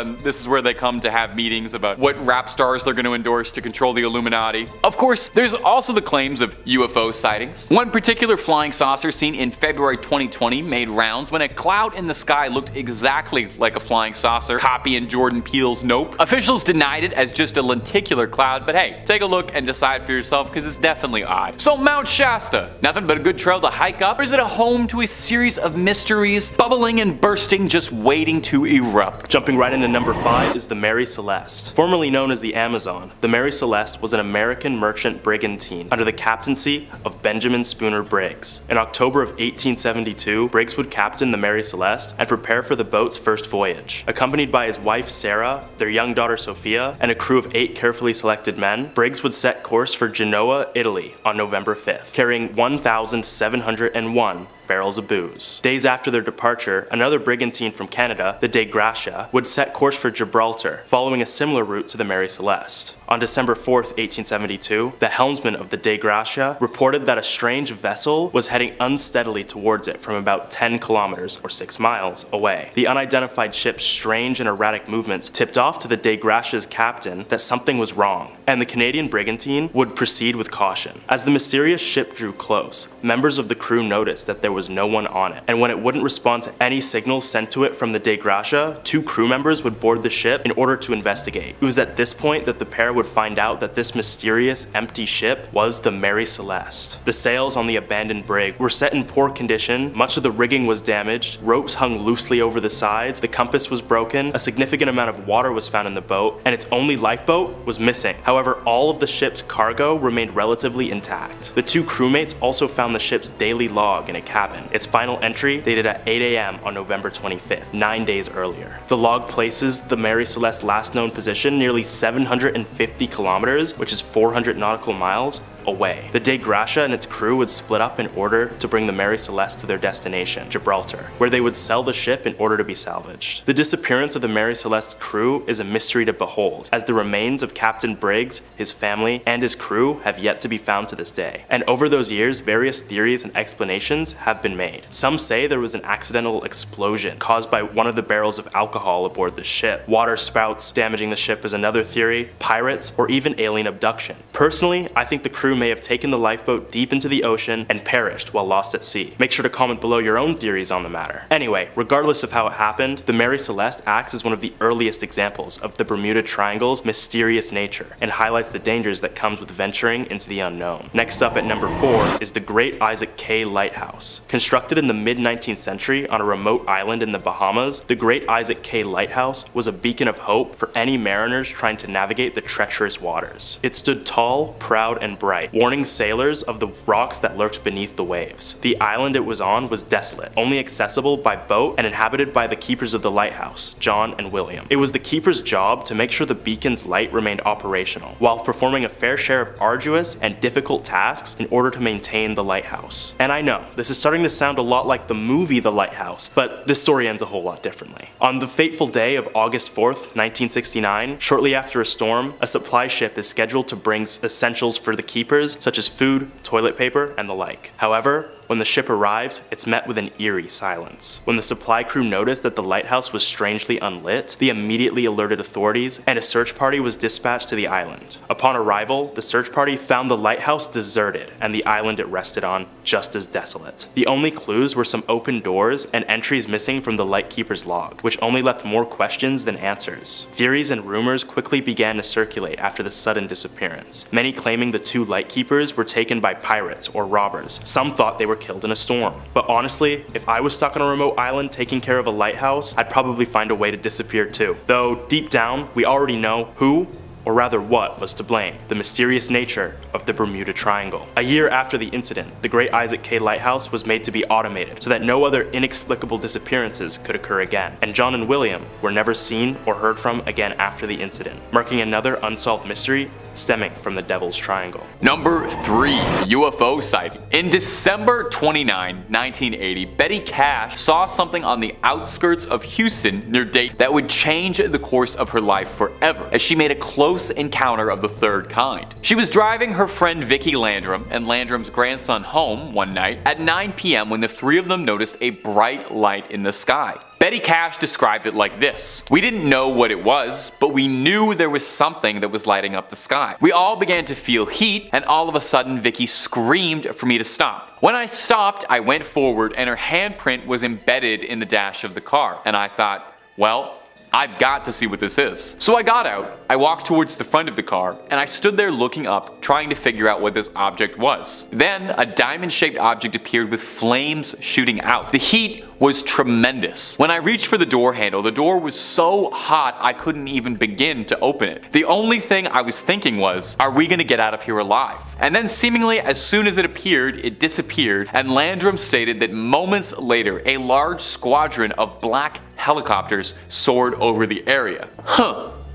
and this is where they come to have meetings about what rap stars they're going to endorse to control the Illuminati. Of course, there's also the claims of UFO sightings. One particular flying saucer seen in February 2020 made rounds when a cloud in the sky looked exactly like a flying saucer, copying Jordan Peele's Nope. Officials denied it as just a lenticular cloud, but hey, take a look and decide for yourself, because it's definitely odd. So Mount Shasta, nothing but a good trail to hike up, or is it a home to a series of mysteries, bubbling and bursting, just waiting to erupt? Jumping right into number 5 is the Mary Celeste. Formerly known as the Amazon, the Mary Celeste was an American merchant brigantine under the captaincy of Benjamin Spooner Briggs. In October of 1872, Briggs would captain the Mary Celeste and prepare for the boat's first voyage. Accompanied by his wife Sarah, their young daughter Sophia, and a crew of 8 carefully selected men, Briggs would set course for Genoa, Italy on November 5th, carrying 1,701 barrels of booze. Days after their departure, another brigantine from Canada, the Dei Gratia, would set course for Gibraltar, following a similar route to the Mary Celeste. On December 4th, 1872, the helmsman of the Dei Gratia reported that a strange vessel was heading unsteadily towards it from about 10 kilometers or 6 miles away. The unidentified ship's strange and erratic movements tipped off to the Dei Gratia's captain that something was wrong, and the Canadian brigantine would proceed with caution. As the mysterious ship drew close, members of the crew noticed that there was no one on it, and when it wouldn't respond to any signals sent to it from the Dei Gratia, 2 crew members would board the ship in order to investigate. It was at this point that the pair would find out that this mysterious empty ship was the Mary Celeste. The sails on the abandoned brig were set in poor condition, much of the rigging was damaged, ropes hung loosely over the sides, the compass was broken, a significant amount of water was found in the boat, and its only lifeboat was missing. However, all of the ship's cargo remained relatively intact. The 2 crewmates also found the ship's daily log in a cabin. Its final entry dated at 8 a.m. on November 25th, 9 days earlier. The log places the Mary Celeste's last known position nearly 750 kilometers, which is 400 nautical miles, away. The Dei Gratia and its crew would split up in order to bring the Mary Celeste to their destination, Gibraltar, where they would sell the ship in order to be salvaged. The disappearance of the Mary Celeste's crew is a mystery to behold, as the remains of Captain Briggs, his family, and his crew have yet to be found to this day. And over those years, various theories and explanations have been made. Some say there was an accidental explosion caused by one of the barrels of alcohol aboard the ship. Water spouts damaging the ship is another theory, pirates, or even alien abduction. Personally, I think the crew may have taken the lifeboat deep into the ocean and perished while lost at sea. Make sure to comment below your own theories on the matter. Anyway, regardless of how it happened, the Mary Celeste acts as one of the earliest examples of the Bermuda Triangle's mysterious nature and highlights the dangers that comes with venturing into the unknown. Next up at number 4 is the Great Isaac Cay Lighthouse. Constructed in the mid-19th century on a remote island in the Bahamas, the Great Isaac Cay Lighthouse was a beacon of hope for any mariners trying to navigate the treacherous waters. It stood tall, proud, and bright, warning sailors of the rocks that lurked beneath the waves. The island it was on was desolate, only accessible by boat and inhabited by the keepers of the lighthouse, John and William. It was the keepers' job to make sure the beacon's light remained operational, while performing a fair share of arduous and difficult tasks in order to maintain the lighthouse. And I know, this is starting to sound a lot like the movie The Lighthouse, but this story ends a whole lot differently. On the fateful day of August 4th, 1969, shortly after a storm, a supply ship is scheduled to bring essentials for the keepers, such as food, toilet paper, and the like. However, when the ship arrives, it's met with an eerie silence. When the supply crew noticed that the lighthouse was strangely unlit, they immediately alerted authorities, and a search party was dispatched to the island. Upon arrival, the search party found the lighthouse deserted, and the island it rested on just as desolate. The only clues were some open doors and entries missing from the lightkeeper's log, which only left more questions than answers. Theories and rumors quickly began to circulate after the sudden disappearance, many claiming the 2 lightkeepers were taken by pirates or robbers. Some thought they were killed in a storm. But honestly, if I was stuck on a remote island taking care of a lighthouse, I'd probably find a way to disappear too. Though deep down, we already know who, or rather what, was to blame: the mysterious nature of the Bermuda Triangle. A year after the incident, the Great Isaac Cay Lighthouse was made to be automated so that no other inexplicable disappearances could occur again, and John and William were never seen or heard from again after the incident, marking another unsolved mystery stemming from the Devil's Triangle. Number 3. UFO sighting. In December 29, 1980, Betty Cash saw something on the outskirts of Houston near Dayton that would change the course of her life forever, as she made a close encounter of the third kind. She was driving her friend Vicki Landrum and Landrum's grandson home one night at 9 p.m. when the three of them noticed a bright light in the sky. Betty Cash described it like this: "We didn't know what it was, but we knew there was something that was lighting up the sky. We all began to feel heat, and all of a sudden Vicki screamed for me to stop. When I stopped, I went forward and her handprint was embedded in the dash of the car, and I thought, well, I've got to see what this is. So I got out, I walked towards the front of the car, and I stood there looking up, trying to figure out what this object was. Then a diamond-shaped object appeared with flames shooting out. The heat was tremendous. When I reached for the door handle, the door was so hot I couldn't even begin to open it. The only thing I was thinking was, are we gonna get out of here alive? And then seemingly as soon as it appeared, it disappeared, and Landrum stated that moments later, a large squadron of black helicopters soared over the area.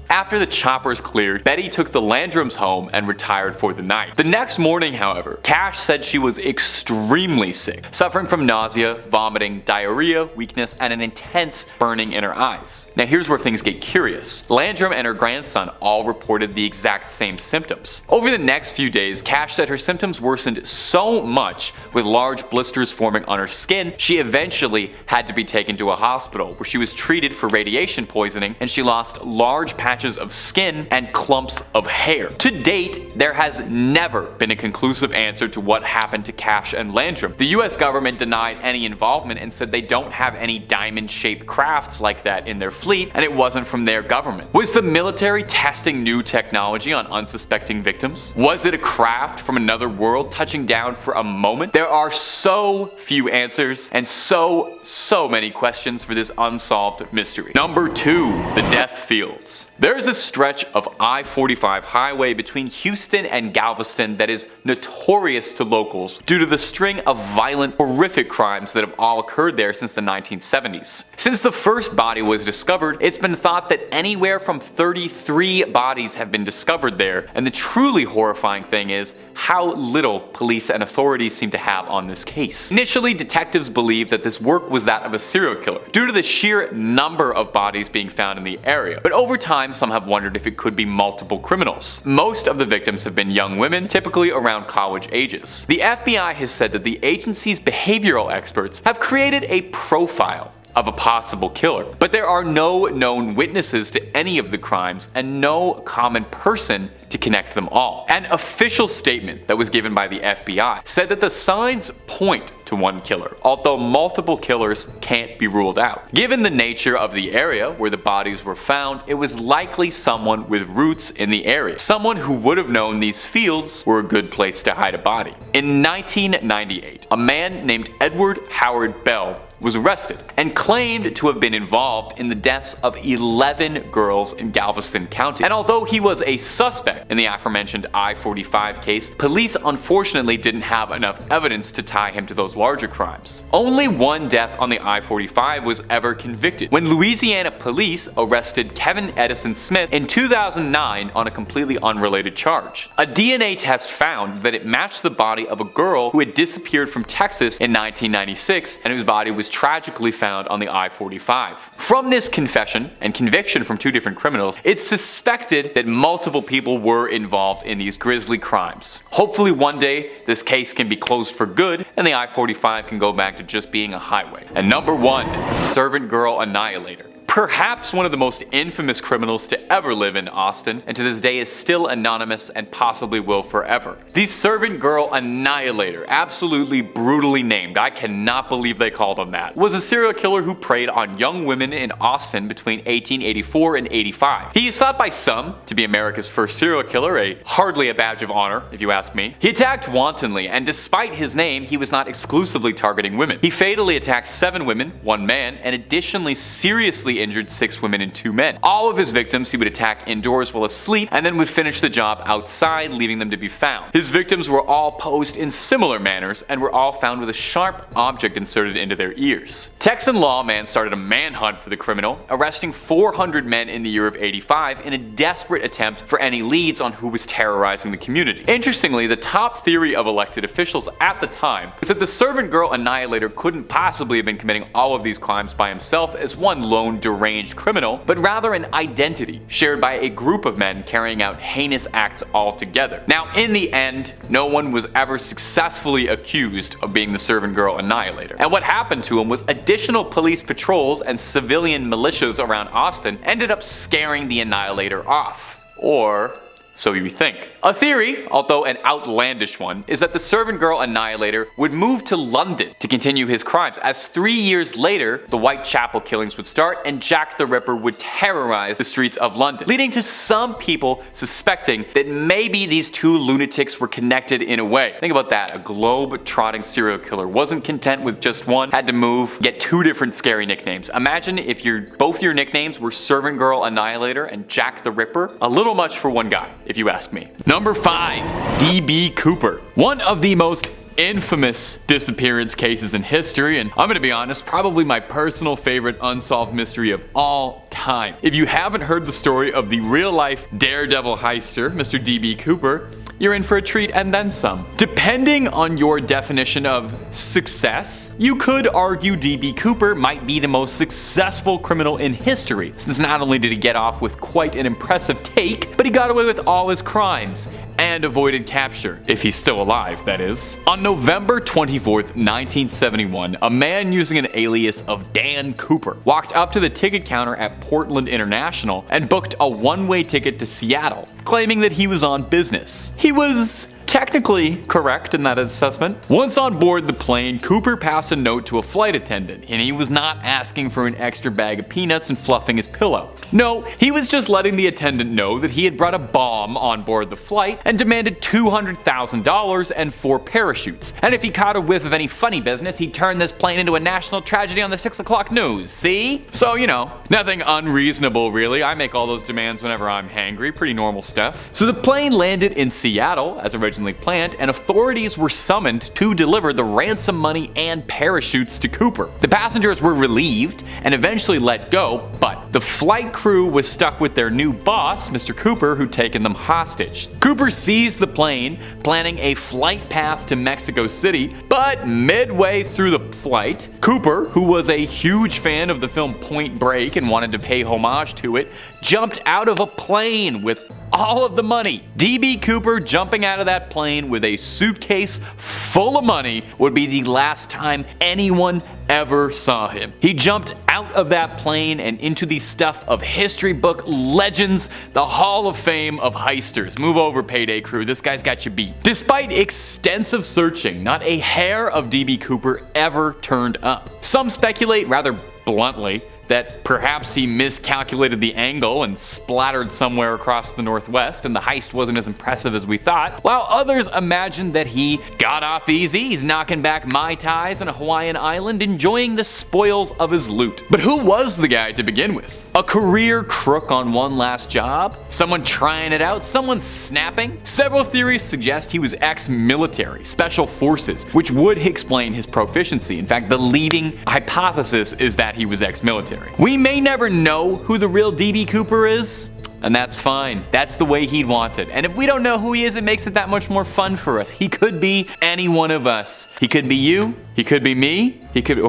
After the choppers cleared, Betty took the Landrums home and retired for the night. The next morning, however, Cash said she was extremely sick, suffering from nausea, vomiting, diarrhea, weakness, and an intense burning in her eyes. Now here's where things get curious. Landrum and her grandson all reported the exact same symptoms. Over the next few days, Cash said her symptoms worsened so much, with large blisters forming on her skin, she eventually had to be taken to a hospital where she was treated for radiation poisoning, and she lost large patches of skin and clumps of hair. To date, there has never been a conclusive answer to what happened to Cash and Landrum. The US government denied any involvement and said they don't have any diamond-shaped crafts like that in their fleet, and it wasn't from their government. Was the military testing new technology on unsuspecting victims? Was it a craft from another world touching down for a moment? There are so few answers and so many questions for this unsolved mystery. Number 2. The death fields. There is a stretch of I-45 highway between Houston and Galveston that is notorious to locals due to the string of violent, horrific crimes that have all occurred there since the 1970s. Since the first body was discovered, it's been thought that anywhere from 33 bodies have been discovered there, and the truly horrifying thing is how little police and authorities seem to have on this case. Initially, detectives believed that this work was that of a serial killer, due to the sheer number of bodies being found in the area, but over time some have wondered if it could be multiple criminals. Most of the victims have been young women, typically around college ages. The FBI has said that the agency's behavioral experts have created a profile of a possible killer, but there are no known witnesses to any of the crimes and no common person to connect them all. An official statement that was given by the FBI said that the signs point to one killer, although multiple killers can't be ruled out. Given the nature of the area where the bodies were found, it was likely someone with roots in the area, someone who would have known these fields were a good place to hide a body. In 1998, a man named Edward Howard Bell was arrested and claimed to have been involved in the deaths of 11 girls in Galveston County. And although he was a suspect in the aforementioned I-45 case, police unfortunately didn't have enough evidence to tie him to those larger crimes. Only one death on the I-45 was ever convicted, when Louisiana police arrested Kevin Edison Smith in 2009 on a completely unrelated charge. A DNA test found that it matched the body of a girl who had disappeared from Texas in 1996 and whose body was tragically found on the I-45. From this confession and conviction from two different criminals, it's suspected that multiple people were involved in these grisly crimes. Hopefully one day this case can be closed for good and the I-45 can go back to just being a highway. And number 1, the servant girl annihilator. Perhaps one of the most infamous criminals to ever live in Austin, and to this day is still anonymous and possibly will forever. The servant girl annihilator, absolutely brutally named, I cannot believe they called him that, was a serial killer who preyed on young women in Austin between 1884 and 85. He is thought by some to be America's first serial killer, hardly a badge of honor if you ask me. He attacked wantonly, and despite his name, he was not exclusively targeting women. He fatally attacked 7 women, 1 man, and additionally seriously injured 6 women and 2 men. All of his victims he would attack indoors while asleep and then would finish the job outside, leaving them to be found. His victims were all posed in similar manners and were all found with a sharp object inserted into their ears. Texan lawman started a manhunt for the criminal, arresting 400 men in the year of 85 in a desperate attempt for any leads on who was terrorizing the community. Interestingly, the top theory of elected officials at the time is that the servant girl annihilator couldn't possibly have been committing all of these crimes by himself as one lone deranged criminal, but rather an identity shared by a group of men carrying out heinous acts all together. Now, in the end, no one was ever successfully accused of being the servant girl annihilator. And what happened to him was additional police patrols and civilian militias around Austin ended up scaring the annihilator off. Or so you think. A theory, although an outlandish one, is that the servant girl annihilator would move to London to continue his crimes, as 3 years later the Whitechapel killings would start and Jack the Ripper would terrorize the streets of London, leading to some people suspecting that maybe these 2 lunatics were connected in a way. Think about that, a globe-trotting serial killer wasn't content with just one, had to move, get 2 different scary nicknames. Imagine if both your nicknames were servant girl annihilator and Jack the Ripper. A little much for one guy, if you ask me. Number 5. D.B. Cooper. One of the most infamous disappearance cases in history, and I'm gonna be honest, probably my personal favorite unsolved mystery of all time. If you haven't heard the story of the real-life daredevil heister, Mr. D.B. Cooper, you're in for a treat and then some. Depending on your definition of success, you could argue D.B. Cooper might be the most successful criminal in history, since not only did he get off with quite an impressive take, but he got away with all his crimes and avoided capture. If he's still alive, that is. On November 24th, 1971, a man using an alias of Dan Cooper walked up to the ticket counter at Portland International and booked a one-way ticket to Seattle, claiming that he was on business. He was technically correct in that assessment. Once on board the plane, Cooper passed a note to a flight attendant, and he was not asking for an extra bag of peanuts and fluffing his pillow. No, he was just letting the attendant know that he had brought a bomb on board the flight and demanded $200,000 and 4 parachutes. And if he caught a whiff of any funny business, he'd turn this plane into a national tragedy on the 6 o'clock news, see? So, you know, nothing unreasonable really. I make all those demands whenever I'm hangry, pretty normal stuff. So the plane landed in Seattle, as originally planned, and authorities were summoned to deliver the ransom money and parachutes to Cooper. The passengers were relieved and eventually let go, but the flight crew was stuck with their new boss, Mr. Cooper, who'd taken them hostage. Cooper seized the plane, planning a flight path to Mexico City, but midway through the flight, Cooper, who was a huge fan of the film Point Break and wanted to pay homage to it, jumped out of a plane with all of the money. D.B. Cooper jumping out of that plane with a suitcase full of money would be the last time anyone ever saw him. He jumped out of that plane and into the stuff of history book legends, the Hall of Fame of heisters. Move over, Payday Crew, this guy's got you beat. Despite extensive searching, not a hair of D.B. Cooper ever turned up. Some speculate, rather bluntly, that perhaps he miscalculated the angle and splattered somewhere across the northwest and the heist wasn't as impressive as we thought, while others imagined that he got off easy, he's knocking back Mai Tais on a Hawaiian island, enjoying the spoils of his loot. But who was the guy to begin with? A career crook on one last job? Someone trying it out? Someone snapping? Several theories suggest he was ex-military, special forces, which would explain his proficiency. In fact, the leading hypothesis is that he was ex-military. We may never know who the real D.B. Cooper is, and that's fine. That's the way he'd want it. And if we don't know who he is, it makes it that much more fun for us. He could be any one of us. He could be you, he could be me, he could be...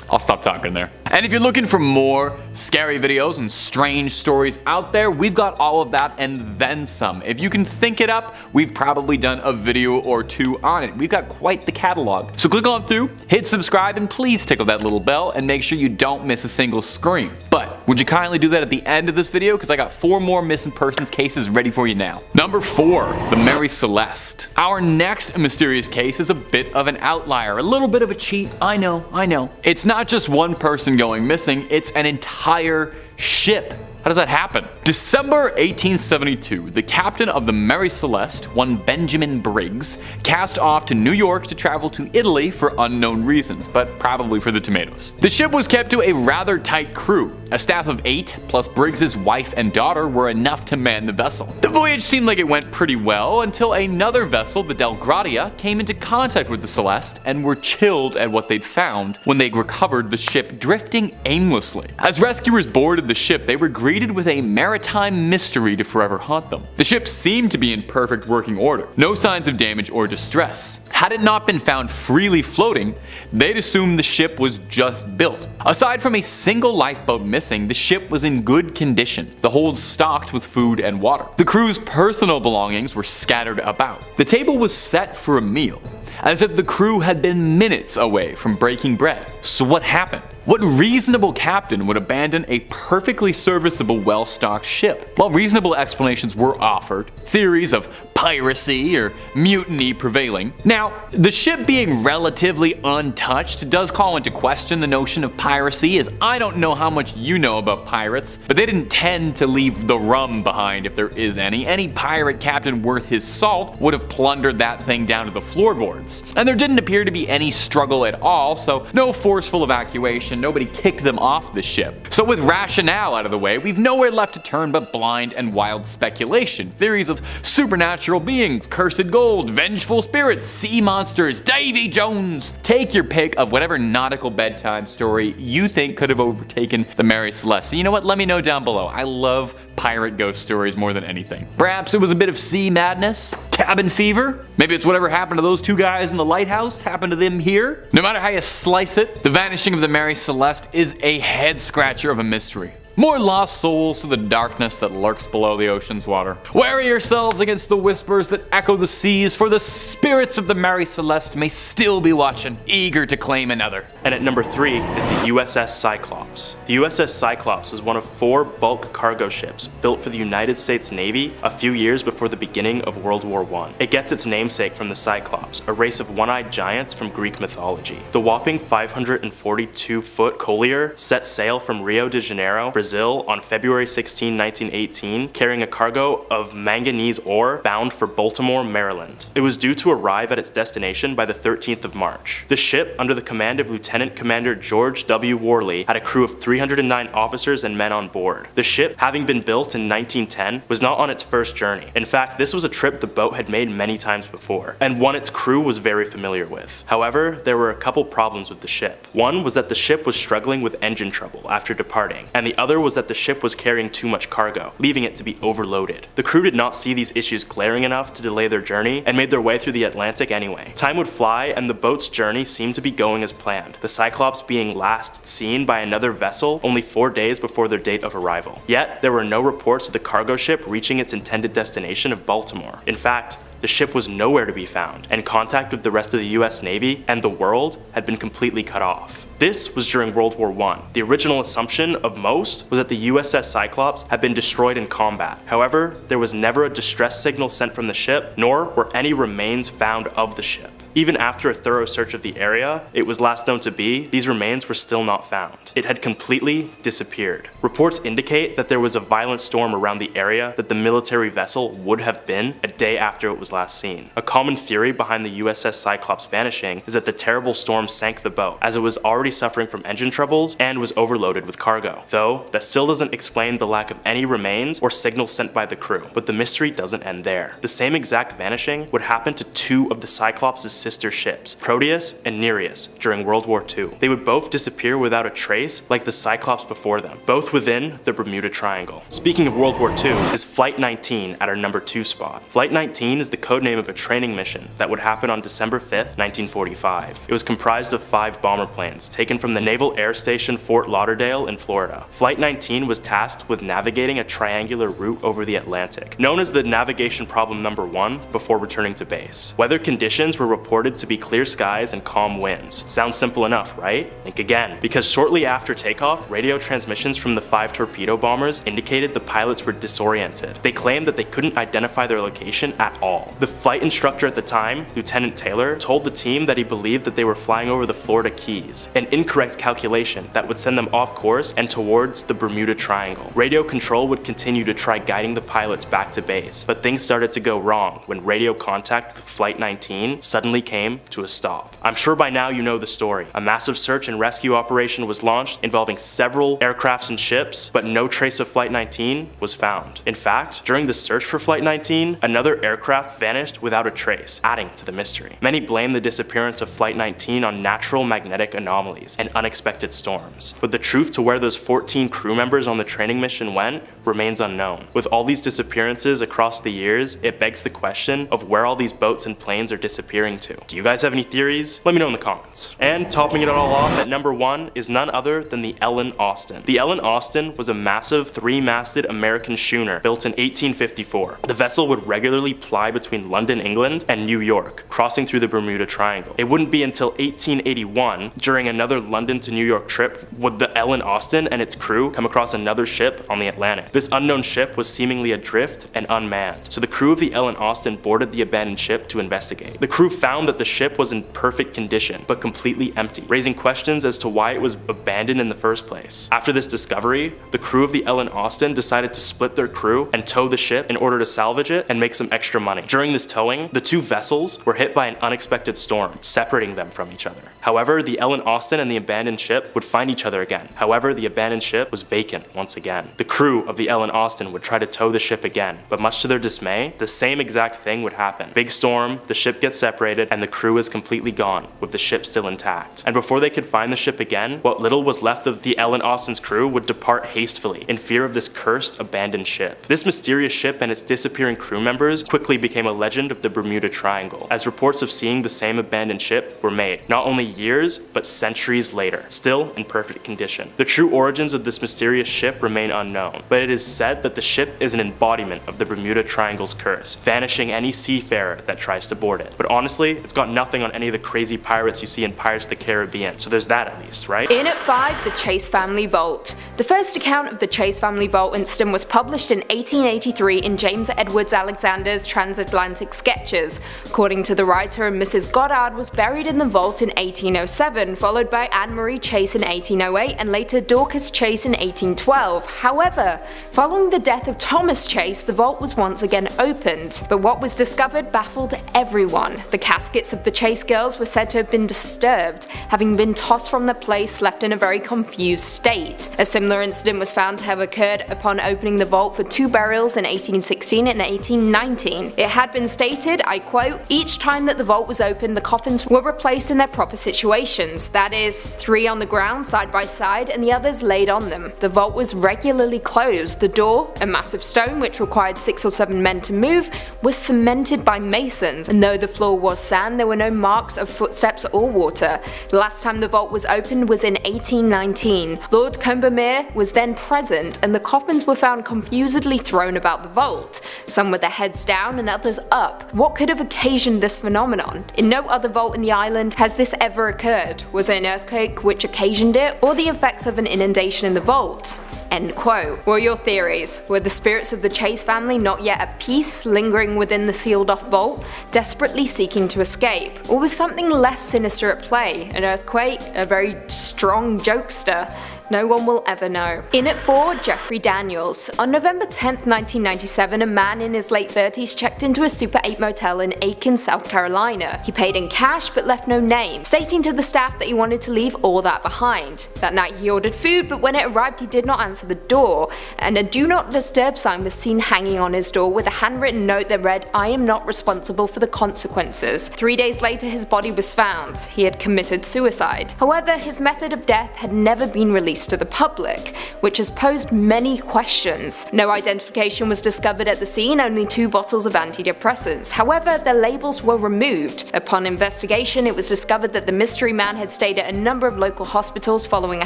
I'll stop talking there. And if you're looking for more scary videos and strange stories out there, we've got all of that and then some. If you can think it up, we've probably done a video or 2 on it. We've got quite the catalog. So click on through, hit subscribe, and please tickle that little bell and make sure you don't miss a single scream. But would you kindly do that at the end of this video? Because I got 4 more missing persons cases ready for you now. Number 4, the Mary Celeste. Our next mysterious case is a bit of an outlier, a little bit of a cheat. I know. It's not just one person going missing, it's an entire ship How does that happen? December 1872, the captain of the Mary Celeste, one Benjamin Briggs, cast off to New York to travel to Italy for unknown reasons, but probably for the tomatoes. The ship was kept to a rather tight crew. A staff of 8, plus Briggs's wife and daughter, were enough to man the vessel. The voyage seemed like it went pretty well until another vessel, the Delgradia, came into contact with the Celeste and were chilled at what they'd found when they recovered the ship drifting aimlessly. As rescuers boarded the ship, they were greeted with a maritime mystery to forever haunt them. The ship seemed to be in perfect working order, no signs of damage or distress. Had it not been found freely floating, they'd assumed the ship was just built. Aside from a single lifeboat missing, the ship was in good condition, the hold stocked with food and water. The crew's personal belongings were scattered about. The table was set for a meal, as if the crew had been minutes away from breaking bread. So what happened? What reasonable captain would abandon a perfectly serviceable, well-stocked ship? While reasonable explanations were offered, theories of piracy or mutiny prevailing. Now, the ship being relatively untouched does call into question the notion of piracy, as I don't know how much you know about pirates, but they didn't tend to leave the rum behind if there is any. Any pirate captain worth his salt would have plundered that thing down to the floorboards. And there didn't appear to be any struggle at all, so no forceful evacuation, nobody kicked them off the ship. So with rationale out of the way, we've nowhere left to turn but blind and wild speculation. Theories of supernatural beings, cursed gold, vengeful spirits, sea monsters, Davy Jones. Take your pick of whatever nautical bedtime story you think could have overtaken the Mary Celeste. You know what? Let me know down below. I love pirate ghost stories more than anything. Perhaps it was a bit of sea madness, cabin fever. Maybe it's whatever happened to those two guys in the lighthouse happened to them here. No matter how you slice it, the vanishing of the Mary Celeste is a head scratcher of a mystery. More lost souls to the darkness that lurks below the ocean's water. Wary yourselves against the whispers that echo the seas, for the spirits of the Mary Celeste may still be watching, eager to claim another. And at number 3 is the USS Cyclops. The USS Cyclops was one of 4 bulk cargo ships built for the United States Navy a few years before the beginning of World War I. It gets its namesake from the Cyclops, a race of one-eyed giants from Greek mythology. The whopping 542-foot collier set sail from Rio de Janeiro, Brazil on February 16, 1918, carrying a cargo of manganese ore bound for Baltimore, Maryland. It was due to arrive at its destination by the 13th of March. The ship, under the command of Lieutenant Commander George W. Worley, had a crew of 309 officers and men on board. The ship, having been built in 1910, was not on its first journey. In fact, this was a trip the boat had made many times before, and one its crew was very familiar with. However, there were a couple problems with the ship. One was that the ship was struggling with engine trouble after departing, and the other was that the ship was carrying too much cargo, leaving it to be overloaded. The crew did not see these issues glaring enough to delay their journey and made their way through the Atlantic anyway. Time would fly and the boat's journey seemed to be going as planned, the Cyclops being last seen by another vessel only 4 days before their date of arrival. Yet, there were no reports of the cargo ship reaching its intended destination of Baltimore. In fact, the ship was nowhere to be found, and contact with the rest of the US Navy and the world had been completely cut off. This was during World War I. The original assumption of most was that the USS Cyclops had been destroyed in combat. However, there was never a distress signal sent from the ship, nor were any remains found of the ship. Even after a thorough search of the area it was last known to be, these remains were still not found. It had completely disappeared. Reports indicate that there was a violent storm around the area that the military vessel would have been a day after it was last seen. A common theory behind the USS Cyclops vanishing is that the terrible storm sank the boat, as it was already suffering from engine troubles and was overloaded with cargo. Though, that still doesn't explain the lack of any remains or signals sent by the crew, but the mystery doesn't end there. The same exact vanishing would happen to 2 of the Cyclops' sister ships, Proteus and Nereus, during World War II. They would both disappear without a trace like the Cyclops before them, both within the Bermuda Triangle. Speaking of World War II, is Flight 19 at our number 2 spot. Flight 19 is the codename of a training mission that would happen on December 5th, 1945. It was comprised of 5 bomber planes taken from the Naval Air Station Fort Lauderdale in Florida. Flight 19 was tasked with navigating a triangular route over the Atlantic, known as the navigation problem number 1 before returning to base. Weather conditions were reported reported to be clear skies and calm winds. Sounds simple enough, right? Think again. Because shortly after takeoff, radio transmissions from the 5 torpedo bombers indicated the pilots were disoriented. They claimed that they couldn't identify their location at all. The flight instructor at the time, Lieutenant Taylor, told the team that he believed that they were flying over the Florida Keys, an incorrect calculation that would send them off course and towards the Bermuda Triangle. Radio control would continue to try guiding the pilots back to base, but things started to go wrong when radio contact with Flight 19 suddenly came to a stop. I'm sure by now you know the story. A massive search and rescue operation was launched involving several aircrafts and ships, but no trace of Flight 19 was found. In fact, during the search for Flight 19, another aircraft vanished without a trace, adding to the mystery. Many blame the disappearance of Flight 19 on natural magnetic anomalies and unexpected storms, but the truth to where those 14 crew members on the training mission went remains unknown. With all these disappearances across the years, it begs the question of where all these boats and planes are disappearing to. Do you guys have any theories? Let me know in the comments. And topping it all off at number 1 is none other than the Ellen Austin. The Ellen Austin was a massive 3-masted American schooner built in 1854. The vessel would regularly ply between London, England and New York, crossing through the Bermuda Triangle. It wouldn't be until 1881, during another London to New York trip, would the Ellen Austin and its crew come across another ship on the Atlantic. This unknown ship was seemingly adrift and unmanned, so the crew of the Ellen Austin boarded the abandoned ship to investigate. The crew found that the ship was in perfect condition, but completely empty, raising questions as to why it was abandoned in the first place. After this discovery, the crew of the Ellen Austin decided to split their crew and tow the ship in order to salvage it and make some extra money. During this towing, the two vessels were hit by an unexpected storm, separating them from each other. However, the Ellen Austin and the abandoned ship would find each other again. However, the abandoned ship was vacant once again. The crew of the Ellen Austin would try to tow the ship again, but much to their dismay, the same exact thing would happen. Big storm, the ship gets separated, and the crew is completely gone, with the ship still intact. And before they could find the ship again, what little was left of the Ellen Austin's crew would depart hastily, in fear of this cursed abandoned ship. This mysterious ship and its disappearing crew members quickly became a legend of the Bermuda Triangle, as reports of seeing the same abandoned ship were made, not only years, but centuries later, still in perfect condition. The true origins of this mysterious ship remain unknown, but it is said that the ship is an embodiment of the Bermuda Triangle's curse, vanishing any seafarer that tries to board it. But honestly, it's got nothing on any of the crazy pirates you see in Pirates of the Caribbean, so there's that at least, right? In at 5, the Chase family vault. The first account of the Chase family vault incident was published in 1883 in James Edwards Alexander's Transatlantic Sketches. According to the writer, Mrs. Goddard was buried in the vault in 1807, followed by Anne Marie Chase in 1808 and later Dorcas Chase in 1812. However, following the death of Thomas Chase, the vault was once again opened. But what was discovered baffled everyone. The caskets of the Chase girls were said to have been disturbed, having been tossed from the place, left in a very confused state. A similar incident was found to have occurred upon opening the vault for 2 burials in 1816 and 1819. It had been stated, I quote, "Each time that the vault was opened, the coffins were replaced in their proper situations, that is, 3 on the ground side by side and the others laid on them. The vault was regularly closed. The door, a massive stone which required 6 or 7 men to move, was cemented by masons, and though the floor was sand, there were no marks of footsteps or water. The last time the vault was opened was in 1819. Lord Combermere was then present, and the coffins were found confusedly thrown about the vault, some with their heads down and others up. What could have occasioned this phenomenon? In no other vault in the island has this ever occurred. Was it an earthquake which occasioned it, or the effects of an inundation in the vault?" End quote. What are your theories? Were the spirits of the Chase family not yet at peace, lingering within the sealed-off vault, desperately seeking to escape? Or was something less sinister at play? An earthquake? A very strong jokester? No one will ever know. In at 4, Jeffrey Daniels. On November 10th, 1997, a man in his late 30s checked into a Super 8 motel in Aiken, South Carolina. He paid in cash but left no name, stating to the staff that he wanted to leave all that behind. That night he ordered food, but when it arrived he did not answer the door, and a do not disturb sign was seen hanging on his door with a handwritten note that read, "I am not responsible for the consequences." 3 days later his body was found. He had committed suicide. However, his method of death had never been released released to the public, which has posed many questions. No identification was discovered at the scene, only 2 bottles of antidepressants. However, the labels were removed. Upon investigation, it was discovered that the mystery man had stayed at a number of local hospitals following a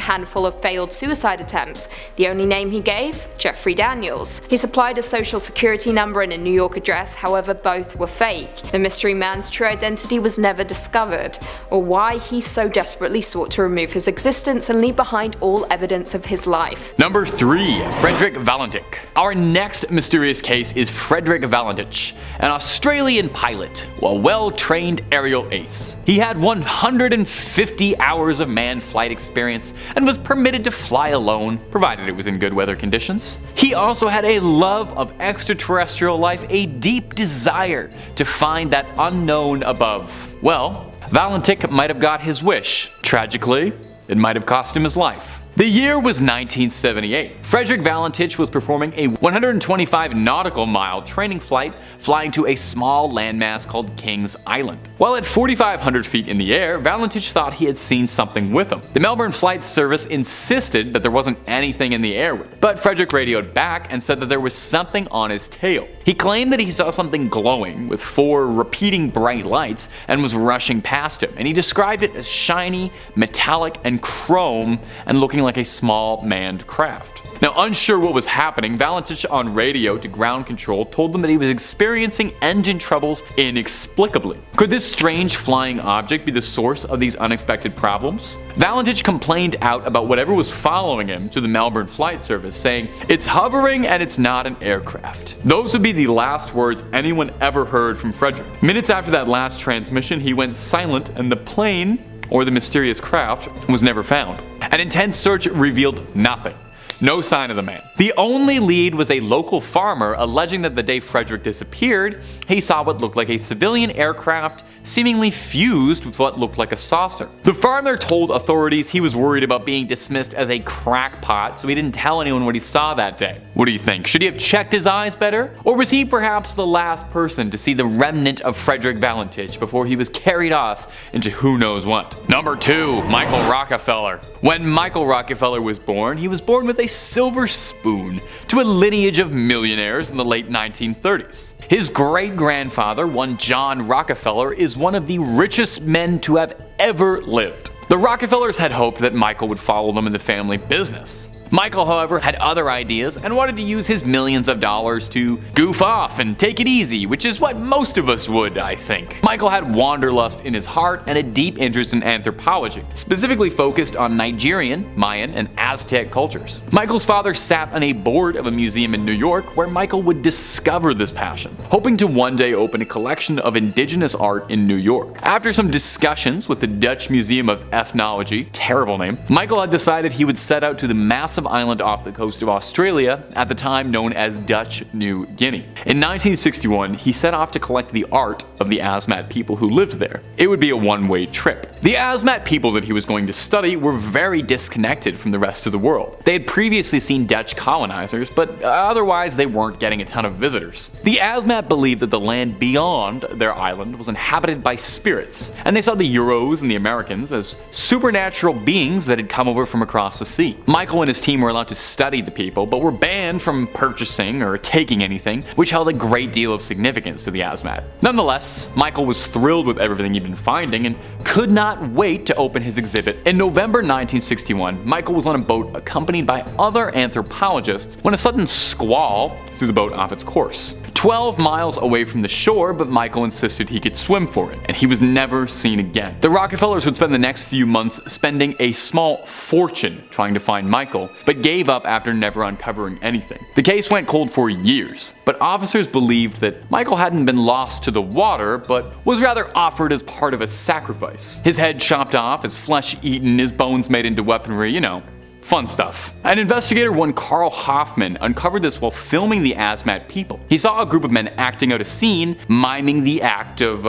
handful of failed suicide attempts. The only name he gave? Jeffrey Daniels. He supplied a social security number and a New York address, however both were fake. The mystery man's true identity was never discovered, or why he so desperately sought to remove his existence and leave behind all evidence of his life. Number 3. Frederick Valentich. Our next mysterious case is Frederick Valentich, an Australian pilot, a well-trained aerial ace. He had 150 hours of manned flight experience and was permitted to fly alone, provided it was in good weather conditions. He also had a love of extraterrestrial life, a deep desire to find that unknown above. Well, Valentich might have got his wish. Tragically, it might have cost him his life. The year was 1978. Frederick Valentich was performing a 125 nautical mile training flight flying to a small landmass called Kings Island. While at 4,500 feet in the air, Valentich thought he had seen something with him. The Melbourne Flight Service insisted that there wasn't anything in the air with him, but Frederick radioed back and said that there was something on his tail. He claimed that he saw something glowing with 4 repeating bright lights and was rushing past him, and he described it as shiny, metallic, and chrome and looking like a small manned craft. Now, unsure what was happening, Valentich on radio to ground control told them that he was experiencing engine troubles inexplicably. Could this strange flying object be the source of these unexpected problems? Valentich complained out about whatever was following him to the Melbourne Flight Service, saying, "It's hovering and it's not an aircraft." Those would be the last words anyone ever heard from Frederick. Minutes after that last transmission, he went silent and the plane, or the mysterious craft, was never found. An intense search revealed nothing. No sign of the man. The only lead was a local farmer alleging that the day Frederick disappeared, he saw what looked like a civilian aircraft seemingly fused with what looked like a saucer. The farmer told authorities he was worried about being dismissed as a crackpot, so he didn't tell anyone what he saw that day. What do you think? Should he have checked his eyes better? Or was he perhaps the last person to see the remnant of Frederick Valentich before he was carried off into who knows what? Number 2. Michael Rockefeller. When Michael Rockefeller was born, he was born with a silver spoon to a lineage of millionaires in the late 1930s. His great-grandfather, one John Rockefeller, is one of the richest men to have ever lived. The Rockefellers had hoped that Michael would follow them in the family business. Michael, however, had other ideas and wanted to use his millions of dollars to goof off and take it easy, which is what most of us would, I think. Michael had wanderlust in his heart and a deep interest in anthropology, specifically focused on Nigerian, Mayan, and Aztec cultures. Michael's father sat on a board of a museum in New York where Michael would discover this passion, hoping to one day open a collection of indigenous art in New York. After some discussions with the Dutch Museum of Ethnology, terrible name, Michael had decided he would set out to the massive island off the coast of Australia, at the time known as Dutch New Guinea. In 1961, he set off to collect the art of the Asmat people who lived there. It would be a one-way trip. The Asmat people that he was going to study were very disconnected from the rest of the world. They had previously seen Dutch colonizers, but otherwise they weren't getting a ton of visitors. The Asmat believed that the land beyond their island was inhabited by spirits, and they saw the Euros and the Americans as supernatural beings that had come over from across the sea. Michael and his team were allowed to study the people, but were banned from purchasing or taking anything, which held a great deal of significance to the Asmat. Nonetheless, Michael was thrilled with everything he'd been finding and could not wait to open his exhibit. In November 1961, Michael was on a boat accompanied by other anthropologists when a sudden squall threw the boat off its course. 12 miles away from the shore, but Michael insisted he could swim for it, and he was never seen again. The Rockefellers would spend the next few months spending a small fortune trying to find Michael, but gave up after never uncovering anything. The case went cold for years, but officers believed that Michael hadn't been lost to the water, but was rather offered as part of a sacrifice. His head chopped off, his flesh eaten, his bones made into weaponry, you know. Fun stuff. An investigator, one Carl Hoffman, uncovered this while filming the Asmat people. He saw a group of men acting out a scene, miming the act of,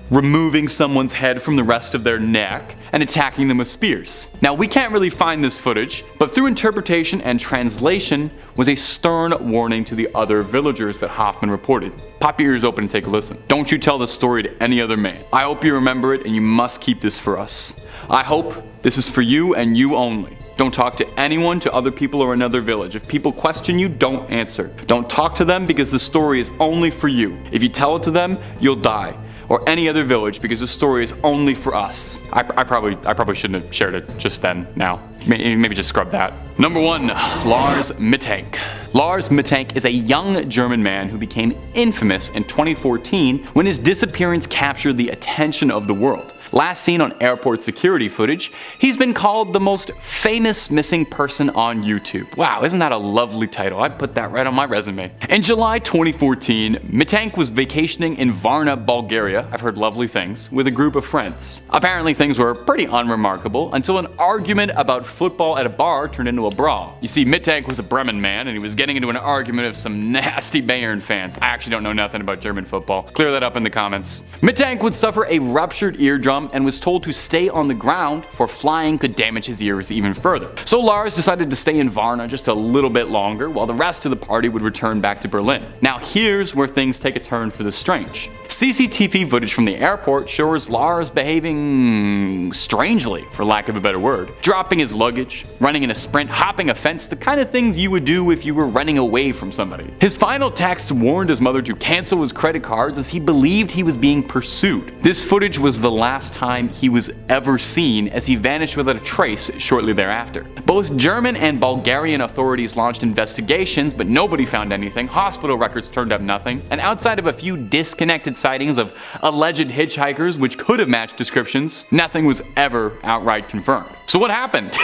removing someone's head from the rest of their neck and attacking them with spears. Now, we can't really find this footage, but through interpretation and translation was a stern warning to the other villagers that Hoffman reported. Pop your ears open and take a listen. Don't you tell this story to any other man. I hope you remember it, and you must keep this for us. I hope this is for you and you only. Don't talk to anyone, to other people, or another village. If people question you, don't answer. Don't talk to them because the story is only for you. If you tell it to them, you'll die. Or any other village because the story is only for us. I probably shouldn't have shared it just then. Now, maybe just scrub that. Number 1, Lars Mittank. Lars Mittank is a young German man who became infamous in 2014 when his disappearance captured the attention of the world. Last seen on airport security footage, he's been called the most famous missing person on YouTube. Wow, isn't that a lovely title? I'd put that right on my resume. In July 2014, Mittank was vacationing in Varna, Bulgaria, I've heard lovely things, with a group of friends. Apparently things were pretty unremarkable until an argument about football at a bar turned into a brawl. You see, Mittank was a Bremen man and he was getting into an argument with some nasty Bayern fans. I actually don't know nothing about German football. Clear that up in the comments. Mittank would suffer a ruptured eardrum and was told to stay on the ground, for flying could damage his ears even further. So Lars decided to stay in Varna just a little bit longer while the rest of the party would return back to Berlin. Now here's where things take a turn for the strange. CCTV footage from the airport shows Lars behaving strangely, for lack of a better word. Dropping his luggage, running in a sprint, hopping a fence, the kind of things you would do if you were running away from somebody. His final text warned his mother to cancel his credit cards as he believed he was being pursued. This footage was the last time he was ever seen, as he vanished without a trace shortly thereafter. Both German and Bulgarian authorities launched investigations, but nobody found anything. Hospital records turned up nothing, and outside of a few disconnected sightings of alleged hitchhikers which could have matched descriptions, nothing was ever outright confirmed. So what happened?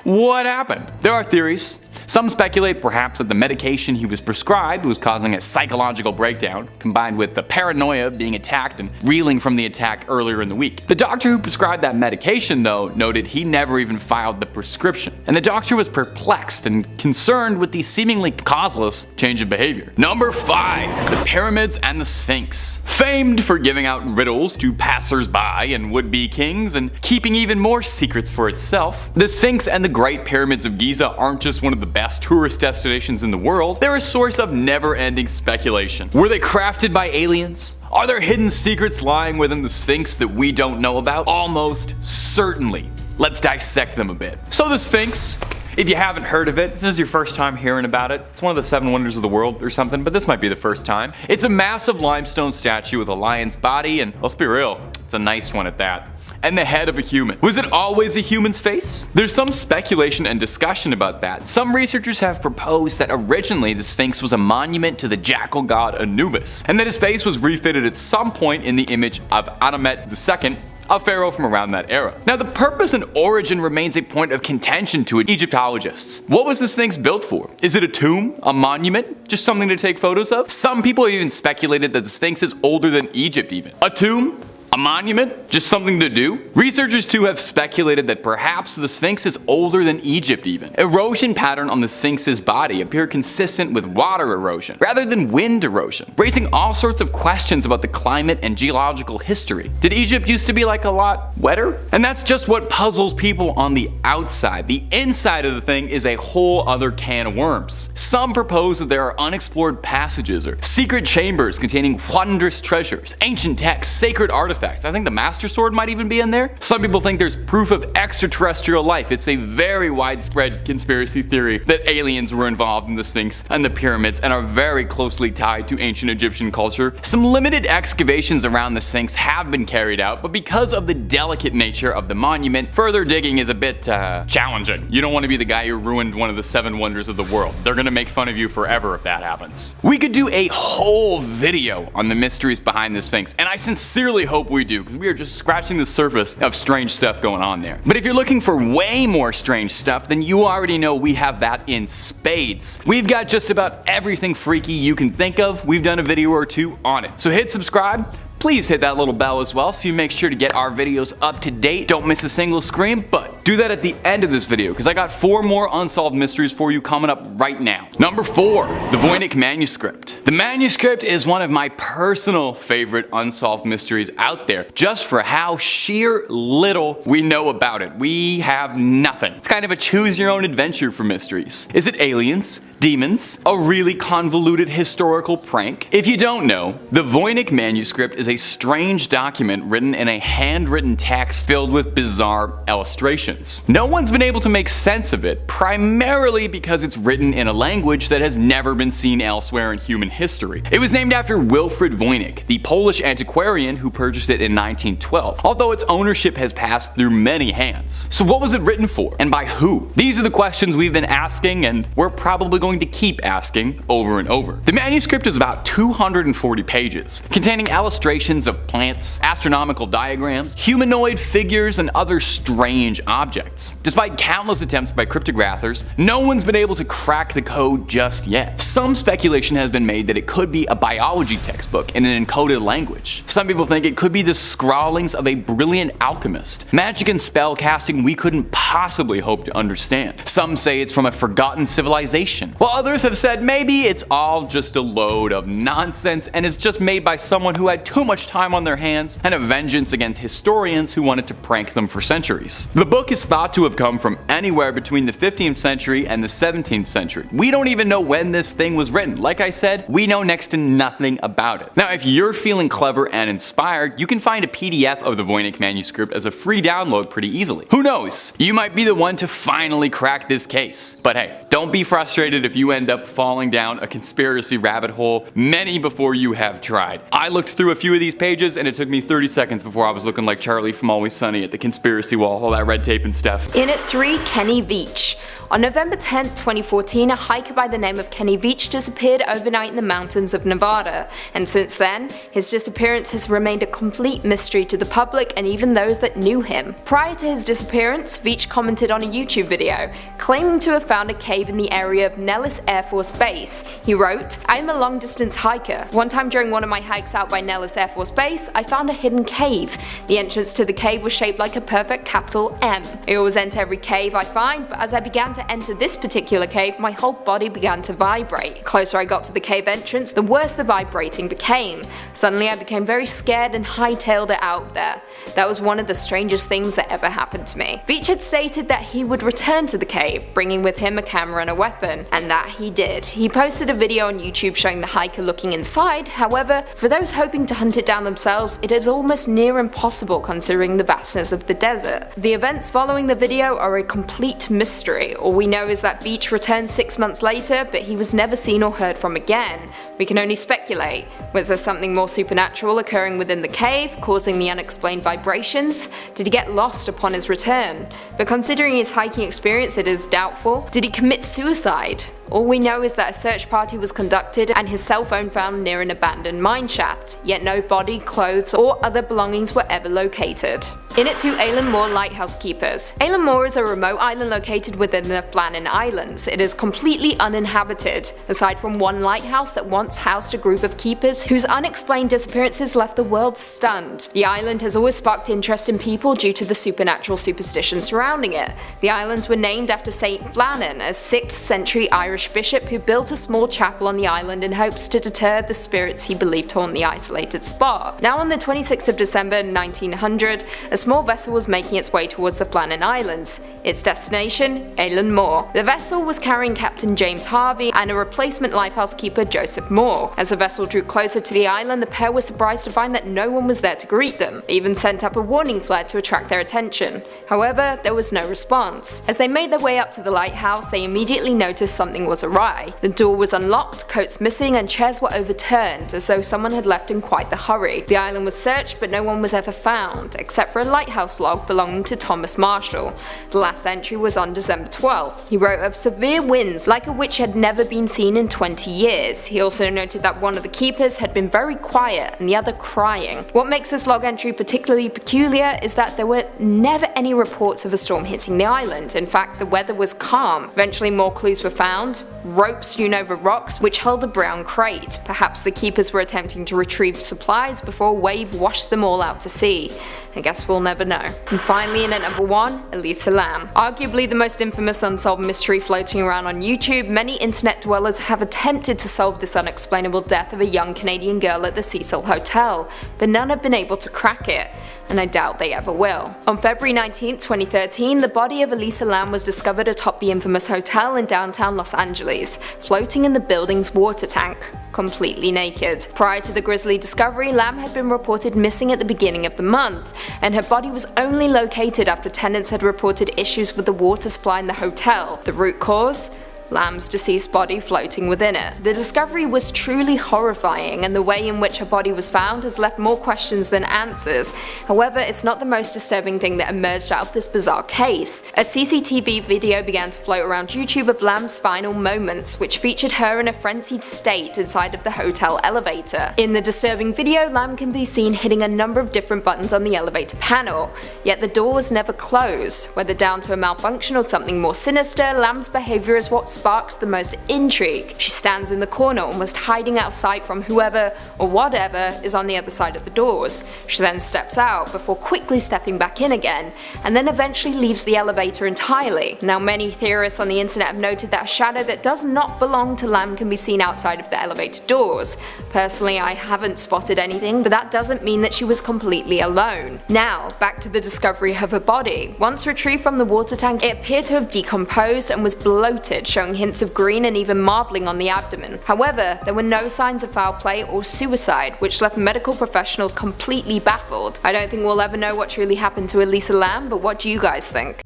What happened? There are theories. Some speculate perhaps that the medication he was prescribed was causing a psychological breakdown, combined with the paranoia of being attacked and reeling from the attack earlier in the week. The doctor who prescribed that medication, though, noted he never even filed the prescription, and the doctor was perplexed and concerned with the seemingly causeless change of behavior. Number 5. The Pyramids and the Sphinx. Famed for giving out riddles to passers-by and would-be kings and keeping even more secrets for itself, the Sphinx and the Great Pyramids of Giza aren't just one of the best tourist destinations in the world, they're a source of never-ending speculation. Were they crafted by aliens? Are there hidden secrets lying within the Sphinx that we don't know about? Almost certainly. Let's dissect them a bit. So the Sphinx, if you haven't heard of it, this is your first time hearing about it. It's one of the 7 wonders of the world or something, but this might be the first time. It's a massive limestone statue with a lion's body, and let's be real, it's a nice one at that. And the head of a human. Was it always a human's face? There's some speculation and discussion about that. Some researchers have proposed that originally the Sphinx was a monument to the jackal god Anubis, and that his face was refitted at some point in the image of Amenhotep II, a pharaoh from around that era. Now the purpose and origin remains a point of contention to Egyptologists. What was the Sphinx built for? Is it a tomb? A monument? Just something to take photos of? Some people even speculated that the Sphinx is older than Egypt even. A tomb? A monument? Just something to do? Researchers too have speculated that perhaps the Sphinx is older than Egypt even. Erosion pattern on the Sphinx's body appear consistent with water erosion, rather than wind erosion, raising all sorts of questions about the climate and geological history. Did Egypt used to be like a lot wetter? And that's just what puzzles people on the outside. The inside of the thing is a whole other can of worms. Some propose that there are unexplored passages or secret chambers containing wondrous treasures, ancient texts, sacred artifacts. I think the Master Sword might even be in there. Some people think there's proof of extraterrestrial life. It's a very widespread conspiracy theory that aliens were involved in the Sphinx and the pyramids and are very closely tied to ancient Egyptian culture. Some limited excavations around the Sphinx have been carried out, but because of the delicate nature of the monument, further digging is a bit challenging. You don't want to be the guy who ruined one of the 7 wonders of the world. They're gonna make fun of you forever if that happens. We could do a whole video on the mysteries behind the Sphinx, and I sincerely hope we do, because we are just scratching the surface of strange stuff going on there. But if you're looking for way more strange stuff, then you already know we have that in spades. We've got just about everything freaky you can think of. We've done a video or 2 on it. So hit subscribe. Please hit that little bell as well so you make sure to get our videos up to date. Don't miss a single scream, but do that at the end of this video because I got 4 more unsolved mysteries for you coming up right now. Number 4, the Voynich manuscript. The manuscript is one of my personal favorite unsolved mysteries out there, just for how sheer little we know about it. We have nothing. It's kind of a choose your own adventure for mysteries. Is it aliens? demons, a really convoluted historical prank. If you don't know, the Voynich manuscript is a strange document written in a handwritten text filled with bizarre illustrations. No one's been able to make sense of it, primarily because it's written in a language that has never been seen elsewhere in human history. It was named after Wilfrid Voynich, the Polish antiquarian who purchased it in 1912, although its ownership has passed through many hands. So what was it written for, and by who? These are the questions we've been asking, and we're probably going to keep asking over and over. The manuscript is about 240 pages, containing illustrations of plants, astronomical diagrams, humanoid figures, and other strange objects. Despite countless attempts by cryptographers, no one's been able to crack the code just yet. Some speculation has been made that it could be a biology textbook in an encoded language. Some people think it could be the scrawlings of a brilliant alchemist, magic and spell casting we couldn't possibly hope to understand. Some say it's from a forgotten civilization, while others have said maybe it's all just a load of nonsense and is just made by someone who had too much time on their hands and a vengeance against historians who wanted to prank them for centuries. The book is thought to have come from anywhere between the 15th century and the 17th century. We don't even know when this thing was written. Like I said, we know next to nothing about it. Now, if you're feeling clever and inspired, you can find a PDF of the Voynich manuscript as a free download pretty easily. Who knows? You might be the one to finally crack this case. But hey, don't be frustrated if you end up falling down a conspiracy rabbit hole many before you have tried. I looked through a few of these pages and it took me 30 seconds before I was looking like Charlie from Always Sunny at the conspiracy wall, all that red tape and stuff. In at 3, Kenny Veach. On November 10, 2014, a hiker by the name of Kenny Veach disappeared overnight in the mountains of Nevada, and since then, his disappearance has remained a complete mystery to the public and even those that knew him. Prior to his disappearance, Veach commented on a YouTube video, claiming to have found a cave in the area of Nellis Air Force Base. He wrote, "I am a long-distance hiker. One time during one of my hikes out by Nellis Air Force Base, I found a hidden cave. The entrance to the cave was shaped like a perfect capital M. I always enter every cave I find, but as I began to enter this particular cave, my whole body began to vibrate. The closer I got to the cave entrance, the worse the vibrating became. Suddenly I became very scared and hightailed it out there. That was one of the strangest things that ever happened to me." Veach had stated that he would return to the cave, bringing with him a camera and a weapon, and that he did. He posted a video on YouTube showing the hiker looking inside. However, for those hoping to hunt it down themselves, it is almost near impossible considering the vastness of the desert. The events following the video are a complete mystery. All we know is that Veach returned 6 months later, but he was never seen or heard from again. We can only speculate. Was there something more supernatural occurring within the cave, causing the unexplained vibrations? Did he get lost upon his return? But considering his hiking experience, it is doubtful. Did he commit suicide? All we know is that a search party was conducted and his cell phone found near an abandoned mineshaft, yet no body, clothes, or other belongings were ever located. In at 2, Eilean Mor lighthouse keepers. Eilean Mor is a remote island located within the Flannan Islands. It is completely uninhabited, aside from one lighthouse that once housed a group of keepers whose unexplained disappearances left the world stunned. The island has always sparked interest in people due to the supernatural superstition surrounding it. The islands were named after Saint Flannan, a 6th century Irish bishop who built a small chapel on the island in hopes to deter the spirits he believed haunt the isolated spot. Now on the 26th of December 1900, a small vessel was making its way towards the Flannan Islands. Its destination, Eilean Mor. The vessel was carrying Captain James Harvey and a replacement lighthouse keeper, Joseph Moore. As the vessel drew closer to the island, the pair were surprised to find that no one was there to greet them. They even sent up a warning flare to attract their attention. However, there was no response. As they made their way up to the lighthouse, they immediately noticed something was awry. The door was unlocked, coats missing, and chairs were overturned, as though someone had left in quite the hurry. The island was searched, but no one was ever found, except for a lighthouse log belonging to Thomas Marshall. The last entry was on December 12th. He wrote of severe winds, like a which had never been seen in 20 years. He also noted that one of the keepers had been very quiet and the other crying. What makes this log entry particularly peculiar is that there were never any reports of a storm hitting the island. In fact, the weather was calm. Eventually more clues were found. Ropes hewn over rocks which held a brown crate. Perhaps the keepers were attempting to retrieve supplies before a wave washed them all out to sea. I guess we'll never know. And finally, in at number 1, Elisa Lam. Arguably the most infamous unsolved mystery floating around on YouTube, many internet dwellers have attempted to solve this unexplainable death of a young Canadian girl at the Cecil Hotel, but none have been able to crack it. and I doubt they ever will. On February 19, 2013, the body of Elisa Lam was discovered atop the infamous hotel in downtown Los Angeles, floating in the building's water tank, completely naked. Prior to the grisly discovery, Lam had been reported missing at the beginning of the month, and her body was only located after tenants had reported issues with the water supply in the hotel. The root cause? Lam's deceased body floating within it. The discovery was truly horrifying, and the way in which her body was found has left more questions than answers. However, it's not the most disturbing thing that emerged out of this bizarre case. A CCTV video began to float around YouTube of Lam's final moments, which featured her in a frenzied state inside of the hotel elevator. In the disturbing video, Lam can be seen hitting a number of different buttons on the elevator panel, yet the door was never closed. Whether down to a malfunction or something more sinister, Lam's behavior is what sparks the most intrigue. She stands in the corner, almost hiding out of sight from whoever or whatever is on the other side of the doors. She then steps out before quickly stepping back in again, and then eventually leaves the elevator entirely. Now, many theorists on the internet have noted that a shadow that does not belong to Lam can be seen outside of the elevator doors. Personally, I haven't spotted anything, but that doesn't mean that she was completely alone. Now, back to the discovery of her body. Once retrieved from the water tank, it appeared to have decomposed and was bloated, showing hints of green and even marbling on the abdomen. However, there were no signs of foul play or suicide, which left medical professionals completely baffled. I don't think we'll ever know what truly happened to Elisa Lam, but what do you guys think?